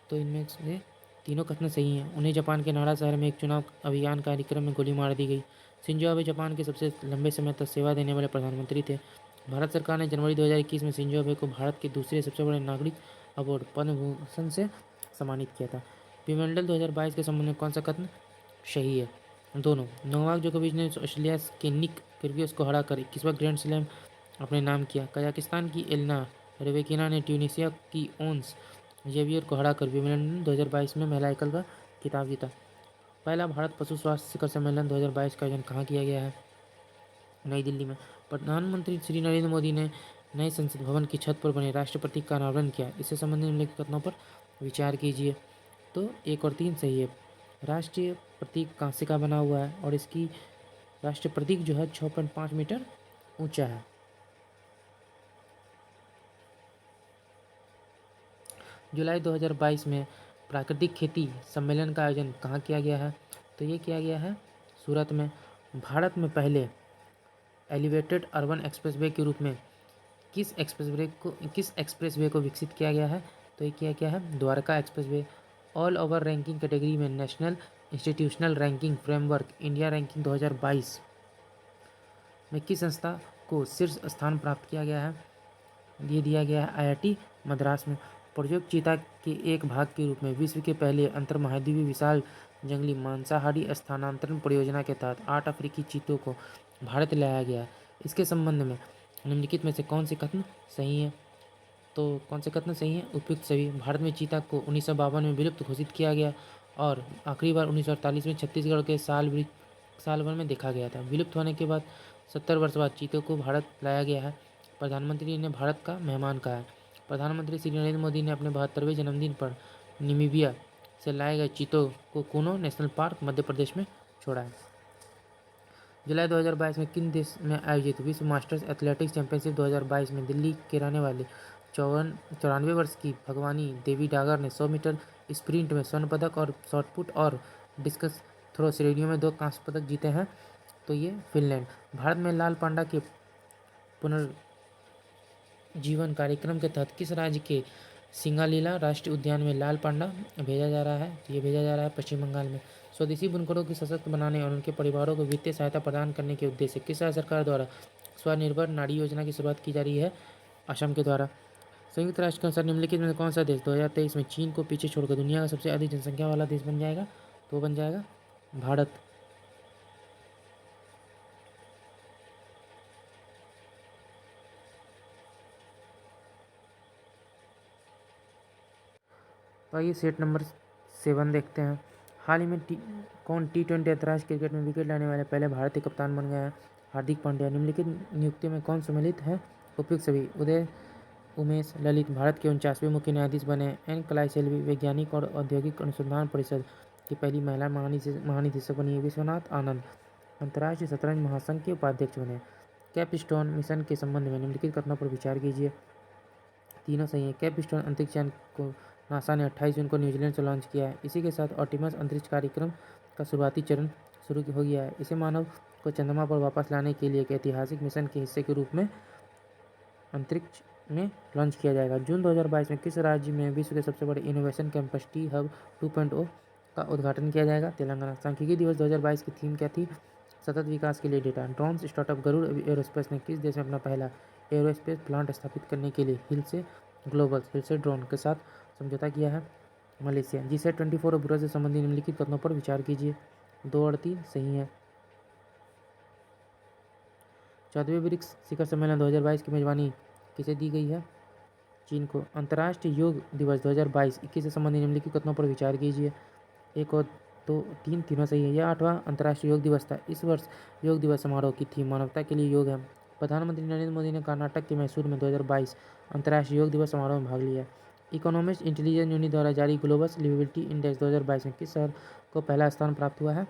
तो इनमें से तीनों कथन सही हैं। उन्हें जापान के नारा शहर में एक चुनाव अभियान कार्यक्रम में गोली मार दी गई। शिंजो अबे जापान के सबसे लंबे समय तक सेवा देने वाले प्रधानमंत्री थे। भारत सरकार ने जनवरी 2021 में शिंजो अबे को भारत के दूसरे सबसे बड़े नागरिक अवार्ड पद्म भूषण से सम्मानित किया था। विंबलडन 2022 के संबंध में कौन सा कथन सही है? दोनों। नोवाक जोकोविच ने ऑस्ट्रेलिया के निक किर्गियोस को हराकर 21वां ग्रैंड स्लैम अपने नाम किया। कजाकिस्तान की एलेना रबैकिना ने ट्यूनीशिया की ओंस जेवियर को हराकर विंबलडन 2022 में महिला एकल का खिताब जीता। पहला भारत पशु स्वास्थ्य शिखर सम्मेलन 2022 का आयोजन कहाँ किया गया है? नई दिल्ली में। प्रधानमंत्री श्री नरेंद्र मोदी ने नए संसद भवन की छत पर बने राष्ट्रपति का अनावरण किया। इससे संबंधित निम्नलिखित कथनों पर विचार कीजिए। तो 1 और 3 सही है। राष्ट्रीय प्रतीक कांसे का बना हुआ है और इसकी राष्ट्रीय प्रतीक जो है 6.5 मीटर ऊंचा है। जुलाई 2022 में प्राकृतिक खेती सम्मेलन का आयोजन कहाँ किया गया है? तो ये किया गया है सूरत में। भारत में पहले एलिवेटेड अर्बन एक्सप्रेसवे के रूप में किस एक्सप्रेसवे को विकसित किया गया है? तो ये किया गया है Dwarka expressway. All over ranking category में national institutional ranking framework India ranking 2022 में किस संस्था को शीर्ष स्थान प्राप्त किया गया है? ये दिया गया है IIT मद्रास में। प्रयोग चीता के एक भाग के रूप में विश्व के पहले अंतर्महाद्वीपीय विशाल जंगली मांसाहारी स्थानांतरण परियोजना के तहत 8 अफ्रीकी चीतों को भारत लाया गया। इसके संबंध में निम्नलिखित में से कौन से कथन सही है? तो कौन से कथन सही है? उपयुक्त सभी। भारत में चीता को 1952 में विलुप्त घोषित किया गया और आखिरी बार 1948 में छत्तीसगढ़ के सालभर में देखा गया था। विलुप्त होने के बाद 70 वर्ष बाद चीतों को भारत लाया गया है। प्रधानमंत्री ने भारत का मेहमान कहा है। प्रधानमंत्री श्री नरेंद्र मोदी ने अपने 72वें जन्मदिन पर नामीबिया से लाए गए चीतों को कुनो नेशनल पार्क मध्य प्रदेश में छोड़ा है। जुलाई 2022 में किन देश में आयोजित विश्व मास्टर्स एथलेटिक्स चैंपियनशिप 2022 में दिल्ली के रहने वाले 94 वर्ष की भगवानी देवी डागर ने 100 मीटर स्प्रिंट में स्वर्ण पदक और शॉटपुट और डिस्कस थ्रो श्रेणियों में 2 कांस्य पदक जीते हैं? तो ये फिनलैंड। भारत में लाल पांडा के पुनर्जीवन कार्यक्रम के तहत किस राज्य के सिंगालीला राष्ट्रीय उद्यान में लाल पांडा भेजा जा रहा है? ये भेजा जा रहा है पश्चिम बंगाल में। स्वदेशी बुनकरों को सशक्त बनाने और उनके परिवारों को वित्तीय सहायता प्रदान करने के उद्देश्य से किस राज्य सरकार द्वारा स्वनिर्भर नारी योजना की शुरुआत की जा रही है? असम के द्वारा। संयुक्त राष्ट्र के अनुसार निम्नलिखित में कौन सा देश 2023 में चीन को पीछे छोड़कर दुनिया का सबसे अधिक जनसंख्या वाला देश बन जाएगा? तो बन जाएगा भारत। तो आइए सेट नंबर 7 देखते हैं। हाल ही में कौन T20 अंतर्राष्ट्रीय क्रिकेट में विकेट लाने वाले पहले भारतीय कप्तान बन गया है? हार्दिक पांड्या। निम्नलिखित नियुक्तियों में कौन सम्मिलित है? उपयुक्त सभी। उदय उमेश ललित भारत के 49वें मुख्य न्यायाधीश बने। एन कलाईसेल्वी वैज्ञानिक और औद्योगिक अनुसंधान परिषद की पहली महिला महानिदेशक बनी। विश्वनाथ आनंद अंतर्राष्ट्रीय शतरंज महासंघ के उपाध्यक्ष बने। कैपस्टोन मिशन के संबंध में निम्नलिखित कथनों पर विचार कीजिए। तीनों सही है। कैपस्टोन अंतरिक्ष यान को नासा ने 28 जून को न्यूजीलैंड से लॉन्च किया है। इसी के साथ ऑर्टिमस अंतरिक्ष कार्यक्रम का शुरुआती चरण शुरू हो गया है। इसे मानव को चंद्रमा पर वापस लाने के लिए एक ऐतिहासिक मिशन के हिस्से के रूप में अंतरिक्ष में लॉन्च किया जाएगा। जून 2022 में किस राज्य में विश्व के सबसे बड़े इनोवेशन कैंपस टी हब 2.0 का उद्घाटन किया जाएगा? तेलंगाना। सांख्यिकी दिवस 2022 की थीम क्या थी? सतत विकास के लिए data. Drone startup Garuda aerospace ने किस देश में अपना पहला एरोस्पेस प्लांट स्थापित करने के लिए हिल से ड्रोन के साथ समझौता किया है? मलेशिया। G24 और बुरा से संबंधित निम्नलिखित कथनों पर विचार कीजिए। 2 और 3 सही है। 14वें ब्रिक्स शिखर सम्मेलन 2022 की मेजबानी किसे दी गई है? चीन को। अंतर्राष्ट्रीय योग दिवस 2022 21 से संबंधित निम्नलिखित कथनों पर विचार कीजिए। 1 और 2 3 तीनों सही है। यह 8वां अंतर्राष्ट्रीय योग दिवस था। इस वर्ष योग दिवस समारोह की थीम मानवता के लिए योग है। प्रधानमंत्री नरेंद्र मोदी ने कर्नाटक के मैसूर में 2022 अंतर्राष्ट्रीय योग दिवस समारोह में भाग लिया। इकोनॉमिस्ट इंटेलिजेंस यूनिट द्वारा जारी ग्लोबल लिविबिलिटी इंडेक्स 2022 में किस शहर को पहला स्थान प्राप्त हुआ है?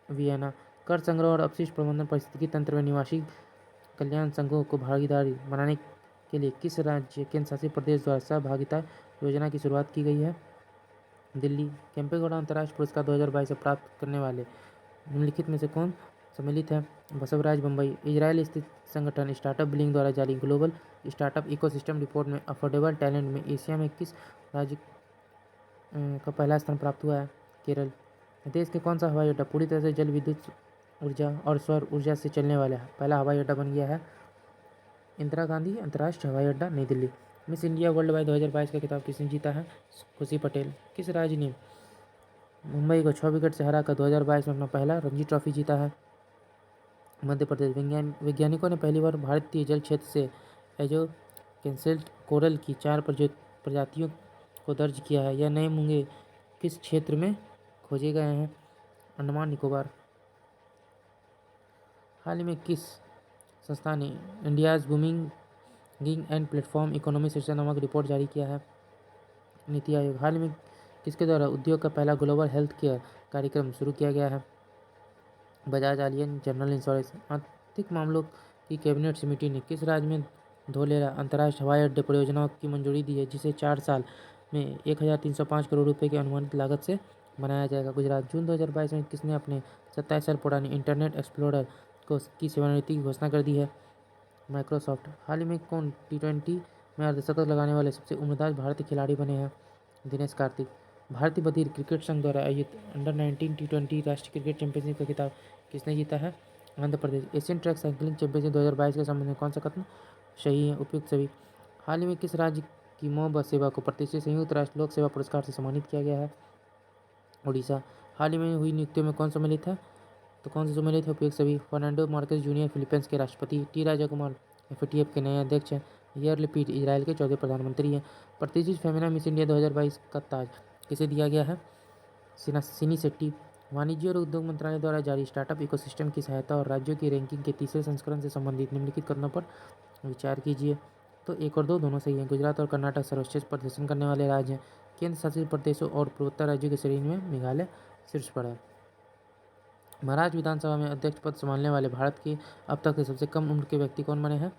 वियना। कर संग्रह और अपशिष्ट प्रबंधन पारिस्थितिकी तंत्र में निवासी कल्याण संघों को भागीदारी बनाने के लिए किस राज्य केंद्र शासित प्रदेश द्वारा सहभागिता योजना की शुरुआत की गई है? दिल्ली। केम्पेगौड़ा अंतर्राष्ट्रीय पुरस्कार 2022 से प्राप्त करने वाले निम्नलिखित में से कौन सम्मिलित है? बसवराज बम्बई। इजरायल स्थित संगठन स्टार्टअप बिलिंग द्वारा जारी ग्लोबल स्टार्टअप इकोसिस्टम रिपोर्ट में अफोर्डेबल टैलेंट में एशिया में किस राज्य का पहला स्थान प्राप्त हुआ है? केरल। देश के कौन सा हवाई अड्डा पूरी तरह से जल विद्युत ऊर्जा और सौर ऊर्जा से चलने वाला पहला हवाई अड्डा बन गया है? इंदिरा गांधी अंतर्राष्ट्रीय हवाई अड्डा नई Delhi. Miss India world wide 2022 का खिताब किसने जीता है? खुशी पटेल। किस राज्य ने मुंबई को 6 विकेट से हराकर 2022 में अपना पहला रणजी ट्रॉफी जीता है? मध्य प्रदेश। वैज्ञानिकों ने पहली बार भारतीय जल क्षेत्र से एजो कैंसेल्ड कोरल की 4 प्रजातियों को दर्ज किया है। यह नए मूंगे किस क्षेत्र में खोजे गए हैं? अंडमान निकोबार। हाल ही में किस संस्था ने India's booming gig and platform economy शीर्षक नामक रिपोर्ट जारी किया है? नीति आयोग। हाल ही में किसके द्वारा उद्योग का पहला ग्लोबल हेल्थ केयर कार्यक्रम शुरू किया गया है? Bajaj aliens general insurance. आर्थिक मामलों की कैबिनेट समिति ने किस राज्य में धोलेरा अंतर्राष्ट्रीय हवाई अड्डे परियोजना की मंजूरी दी है, जिसे 4 साल में 1305 करोड़ रुपए की अनुमानित लागत से बनाया जाएगा? गुजरात। जून 2022 में किसने अपने 27 साल पुरानी इंटरनेट एक्सप्लोरर की सेवानिवृत्ति की घोषणा कर दी है? माइक्रोसॉफ्ट। हाल ही में कौन T20 में अर्धशतक लगाने वाले सबसे उम्रदराज भारतीय खिलाड़ी बने हैं? दिनेश कार्तिक। भारतीय बधिर क्रिकेट संघ द्वारा आयोजित अंडर-19 T20 राष्ट्रीय क्रिकेट चैंपियनशिप का खिताब किसने जीता है? Andhra Pradesh. Asian track cycling championship 2022 के संबंध में कौन सा कथन सही है? उपयुक्त सभी। हाल ही में किस राज्य की मोब सेवा को प्रतिष्ठित संयुक्त राष्ट्र लोक सेवा पुरस्कार से सम्मानित किया गया है। उड़ीसा, हाल ही में हुई नियुक्तियों में कौन सम्मिलित है? तो कौन से सम्मिलित है? उपयुक्त सभी। फर्नांडो मार्केस जूनियर फिलीपींस के राष्ट्रपति। टी राजाकुमार एफएटीएफ के नए अध्यक्ष हैं। यार लपीड इजराइल के 14 प्रधानमंत्री हैं। प्रतिष्ठित फेमिना मिस इंडिया 2022 का ताज किसे दिया गया है? सिनी शेट्टी। वाणिज्य और उद्योग मंत्रालय द्वारा जारी स्टार्टअप इकोसिस्टम की सहायता और राज्यों की रैंकिंग के तीसरे संस्करण से संबंधित निम्नलिखित कथनों पर विचार कीजिए। तो 1 और 2 दोनों सही हैं। गुजरात और कर्नाटक सर्वश्रेष्ठ प्रदर्शन करने वाले राज्य हैं। केंद्र शासित प्रदेशों और पूर्वोत्तर राज्यों की श्रेणी में मेघालय शीर्ष पर है। महाराष्ट्र विधानसभा में अध्यक्ष पद संभालने वाले भारत के अब तक के सबसे कम उम्र के व्यक्ति कौन बने हैं?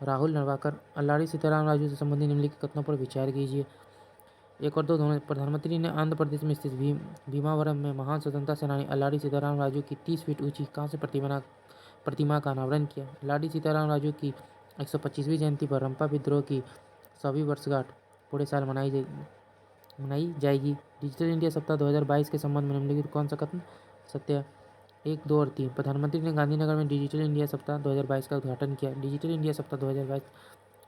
राहुल नरवाकर। अल्लाड़ी सीताराम राजू से संबंधित निम्नलिखित कथनों पर विचार कीजिए। 1 और 2 दोनों। प्रधानमंत्री ने आंध्र प्रदेश में स्थित भीमावरम में महान स्वतंत्रता सेनानी अल्लाड़ी सीताराम राजू की 30 फीट ऊंची कांस्य प्रतिमा का अनावरण किया। अल्लाड़ी सीताराम राजू की 125वीं जयंती पर रंपा विद्रोह की 100वीं वर्षगांठ पूरे साल मनाई जाएगी। डिजिटल इंडिया सप्ताह 2022 के संबंध में निम्नलिखित कौन सा कथन सत्य है? 1, 2 और 3। प्रधानमंत्री ने गांधीनगर में डिजिटल इंडिया सप्ताह 2022 का उद्घाटन किया। डिजिटल इंडिया सप्ताह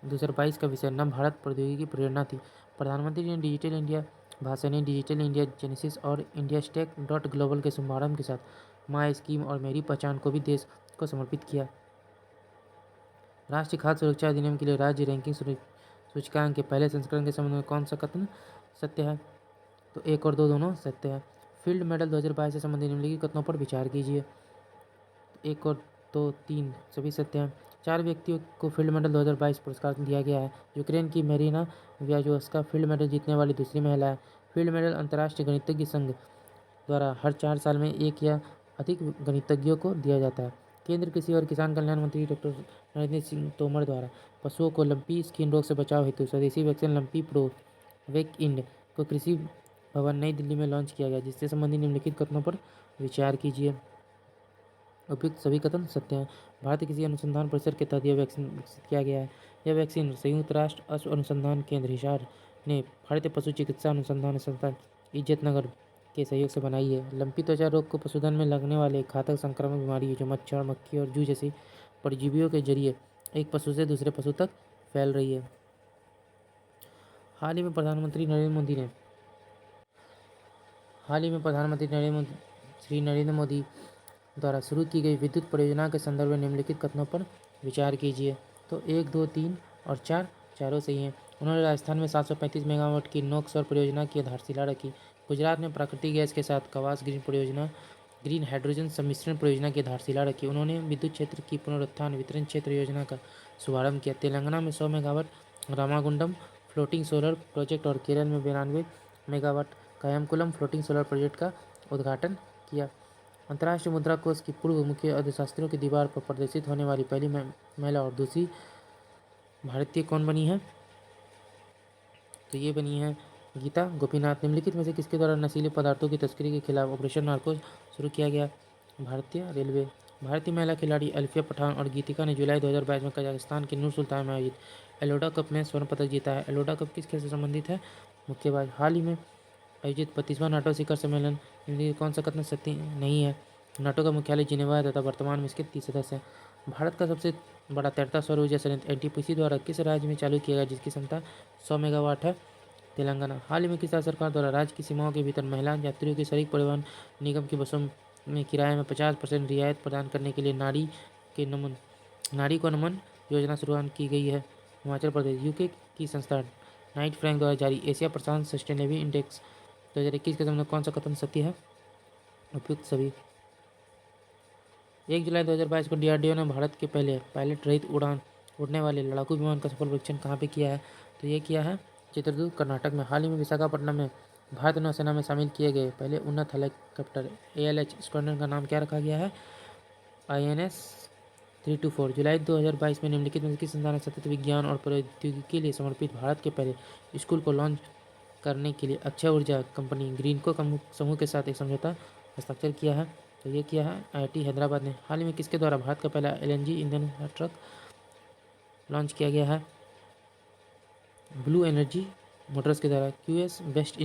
2022 का विषय नव भारत प्रौद्योगिकी प्रेरणा थी। प्रधानमंत्री ने digital India Bhashini, digital India genesis और इंडियास्टैक.ग्लोबल के शुभारंभ के साथ माई स्कीम और मेरी पहचान को भी देश को समर्पित किया। राष्ट्रीय खाद्य सुरक्षा अधिनियम के लिए राज्य रैंकिंग सूचकांक के पहले संस्करण के संबंध में कौन सा कथन सत्य है? तो 1 और 2 दोनों सत्य है। फील्ड मेडल 2022 से संबंधित निम्नलिखित कथनों पर विचार कीजिए। 1 और 2, 3 सभी सत्य हैं। 4 व्यक्तियों को फील्ड मेडल 2022 पुरस्कार दिया गया है। यूक्रेन की मेरीना व्याजोव्स्का फील्ड मेडल जीतने वाली दूसरी महिला है। फील्ड मेडल अंतर्राष्ट्रीय गणितज्ञ संघ द्वारा हर 4 साल में एक या अधिक गणितज्ञों को दिया जाता है। केंद्र कृषि और किसान कल्याण मंत्री डॉक्टर नरेंद्र सिंह तोमर द्वारा पशुओं को लंपी स्किन रोग से बचाव हेतु स्वदेशी वैक्सीन लंपी प्रो वेक इंड को कृषि भवन नई दिल्ली में लॉन्च किया गया, जिससे संबंधित निम्नलिखित कथनों पर विचार कीजिए। उपयुक्त सभी कथन सत्य हैं। भारतीय कृषि अनुसंधान परिषद के तहत यह वैक्सीन विकसित किया गया है। यह वैक्सीन संयुक्त राष्ट्र अश्व अनुसंधान केंद्र हिसार ने भारतीय पशु चिकित्सा अनुसंधान संस्थान इज्जतनगर के सहयोग से बनाई है। लंपी त्वचा रोग को पशुधन में लगने वाले एक घातक संक्रामक बीमारी है जो मच्छर, मक्खी और जूं जैसी परजीवियों के जरिए एक पशु से दूसरे पशु तक फैल रही है। हाल ही में प्रधानमंत्री नरेंद्र मोदी द्वारा शुरू की गई विद्युत परियोजना के संदर्भ में निम्नलिखित कथनों पर विचार कीजिए। तो 1, 2, 3 और 4 चारों सही हैं। उन्होंने राजस्थान में 735 मेगावाट की नोक सौर परियोजना की आधारशिला रखी। गुजरात में प्राकृतिक गैस के साथ कवास ग्रीन हाइड्रोजन सम्मिश्रण परियोजना की आधारशिला रखी। उन्होंने विद्युत क्षेत्र की पुनरुत्थान वितरण क्षेत्र योजना का शुभारंभ किया। तेलंगाना में 100 megawatt Ramagundam floating solar project और केरल में 92 megawatt Kayamkulam floating solar project का उद्घाटन किया। अंतर्राष्ट्रीय मुद्रा कोष की पूर्व मुख्य अर्थशास्त्रियों की दीवार पर प्रदर्शित होने वाली पहली महिला और दूसरी भारतीय कौन बनी है? तो ये बनी है गीता गोपीनाथ। निम्नलिखित में से किसके द्वारा नशीले पदार्थों की तस्करी के खिलाफ ऑपरेशन नार्कोस शुरू किया गया? भारतीय रेलवे। भारतीय महिला खिलाड़ी अल्फिया पठान और गीतिका ने जुलाई 2022 में कजाकिस्तान के नूर सुल्तान में आयोजित एलोडा कप में स्वर्ण पदक जीता है। एलोडा कप किस खेल से संबंधित है? मुक्केबाज। हाल ही में आयोजित 35वां नाटो शिखर सम्मेलन कौन सा कथन सत्य नहीं है? नाटो का मुख्यालय जिनेवा है तथा वर्तमान में इसके 30 सदस्य हैं। भारत का सबसे बड़ा तैरता सौर ऊर्जा संयंत्र एनटीपीसी द्वारा किस राज्य में चालू किया गया जिसकी क्षमता 100 मेगावाट है? तेलंगाना। हाल ही में किस राज्य सरकार द्वारा राज्य की सीमाओं के भीतर महिला यात्रियों की सड़क परिवहन निगम की बसों में किराए में 50% रियायत प्रदान करने के लिए नारी को नमन योजना शुरुआत की गई है? हिमाचल प्रदेश। यूके की संस्था नाइट फ्रैंक द्वारा जारी एशिया प्रशांत सस्टेनेबिलिटी इंडेक्स 2021 के संबंध कौन सा कथन सत्य है? उपयुक्त सभी। 1 जुलाई 2022 को डीआरडीओ ने भारत के पहले पायलट रहित उड़ने वाले लड़ाकू विमान का सफल परीक्षण कहाँ पे किया है? तो ये किया है चित्रदुर्ग, कर्नाटक में। हाल ही में विशाखापट्टनम में भारतीय नौसेना में शामिल किए गए पहले उन्नत हेलीकॉप्टर ALH स्क्वाड्रन का नाम क्या रखा गया है? INS 324। जुलाई 2022 में निम्नलिखित में से किस संस्थान ने सतत विज्ञान और प्रौद्योगिकी के लिए समर्पित भारत के पहले स्कूल को लॉन्च करने के लिए अक्षय ऊर्जा कंपनी ग्रीनको समूह के साथ एक समझौता हस्ताक्षर किया है? तो ये किया है IIT हैदराबाद ने। हाल ही में किसके द्वारा भारत का पहला LNG ईंधन ट्रक लॉन्च किया गया है? ब्लू एनर्जी मोटर्स के द्वारा। QS best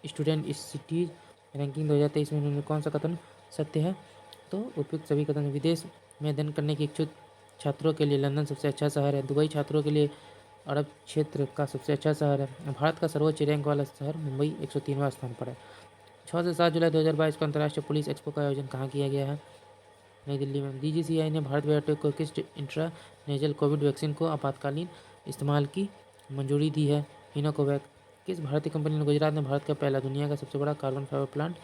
student cities ranking 2023 में उन्होंने कौन सा कथन सत्य है? तो उपयुक्त सभी कथन। विदेश में अध्ययन करने के इच्छुक छात्रों के लिए लंदन सबसे अच्छा शहर है। दुबई छात्रों के लिए अरब क्षेत्र का सबसे अच्छा शहर है। भारत का सर्वोच्च रैंक वाला शहर मुंबई 103वां स्थान पर है। 6 से 7 जुलाई 2022 को अंतर्राष्ट्रीय पुलिस एक्सपो का आयोजन कहाँ किया गया है? नई दिल्ली में। DGCI ने भारत बायोटेक को किस इंट्रा नेजल कोविड वैक्सीन को आपातकालीन इस्तेमाल की मंजूरी दी है? इनोकोवैक। किस भारतीय कंपनी ने गुजरात में भारत का पहला दुनिया का सबसे बड़ा कार्बन फाइबर प्लांट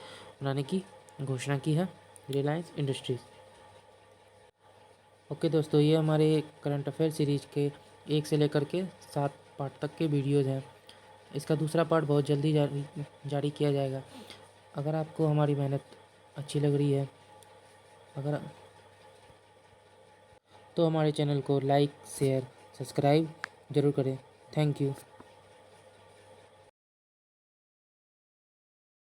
बनाने की घोषणा की है? रिलायंस इंडस्ट्रीज। ओके दोस्तों, ये हमारे करंट अफेयर सीरीज के 1 से लेकर के 7 पार्ट तक के वीडियोज़ हैं। इसका दूसरा पार्ट बहुत जल्दी जारी किया जाएगा। अगर आपको हमारी मेहनत अच्छी लग रही है अगर तो हमारे चैनल को लाइक शेयर सब्सक्राइब ज़रूर करें। Thank you.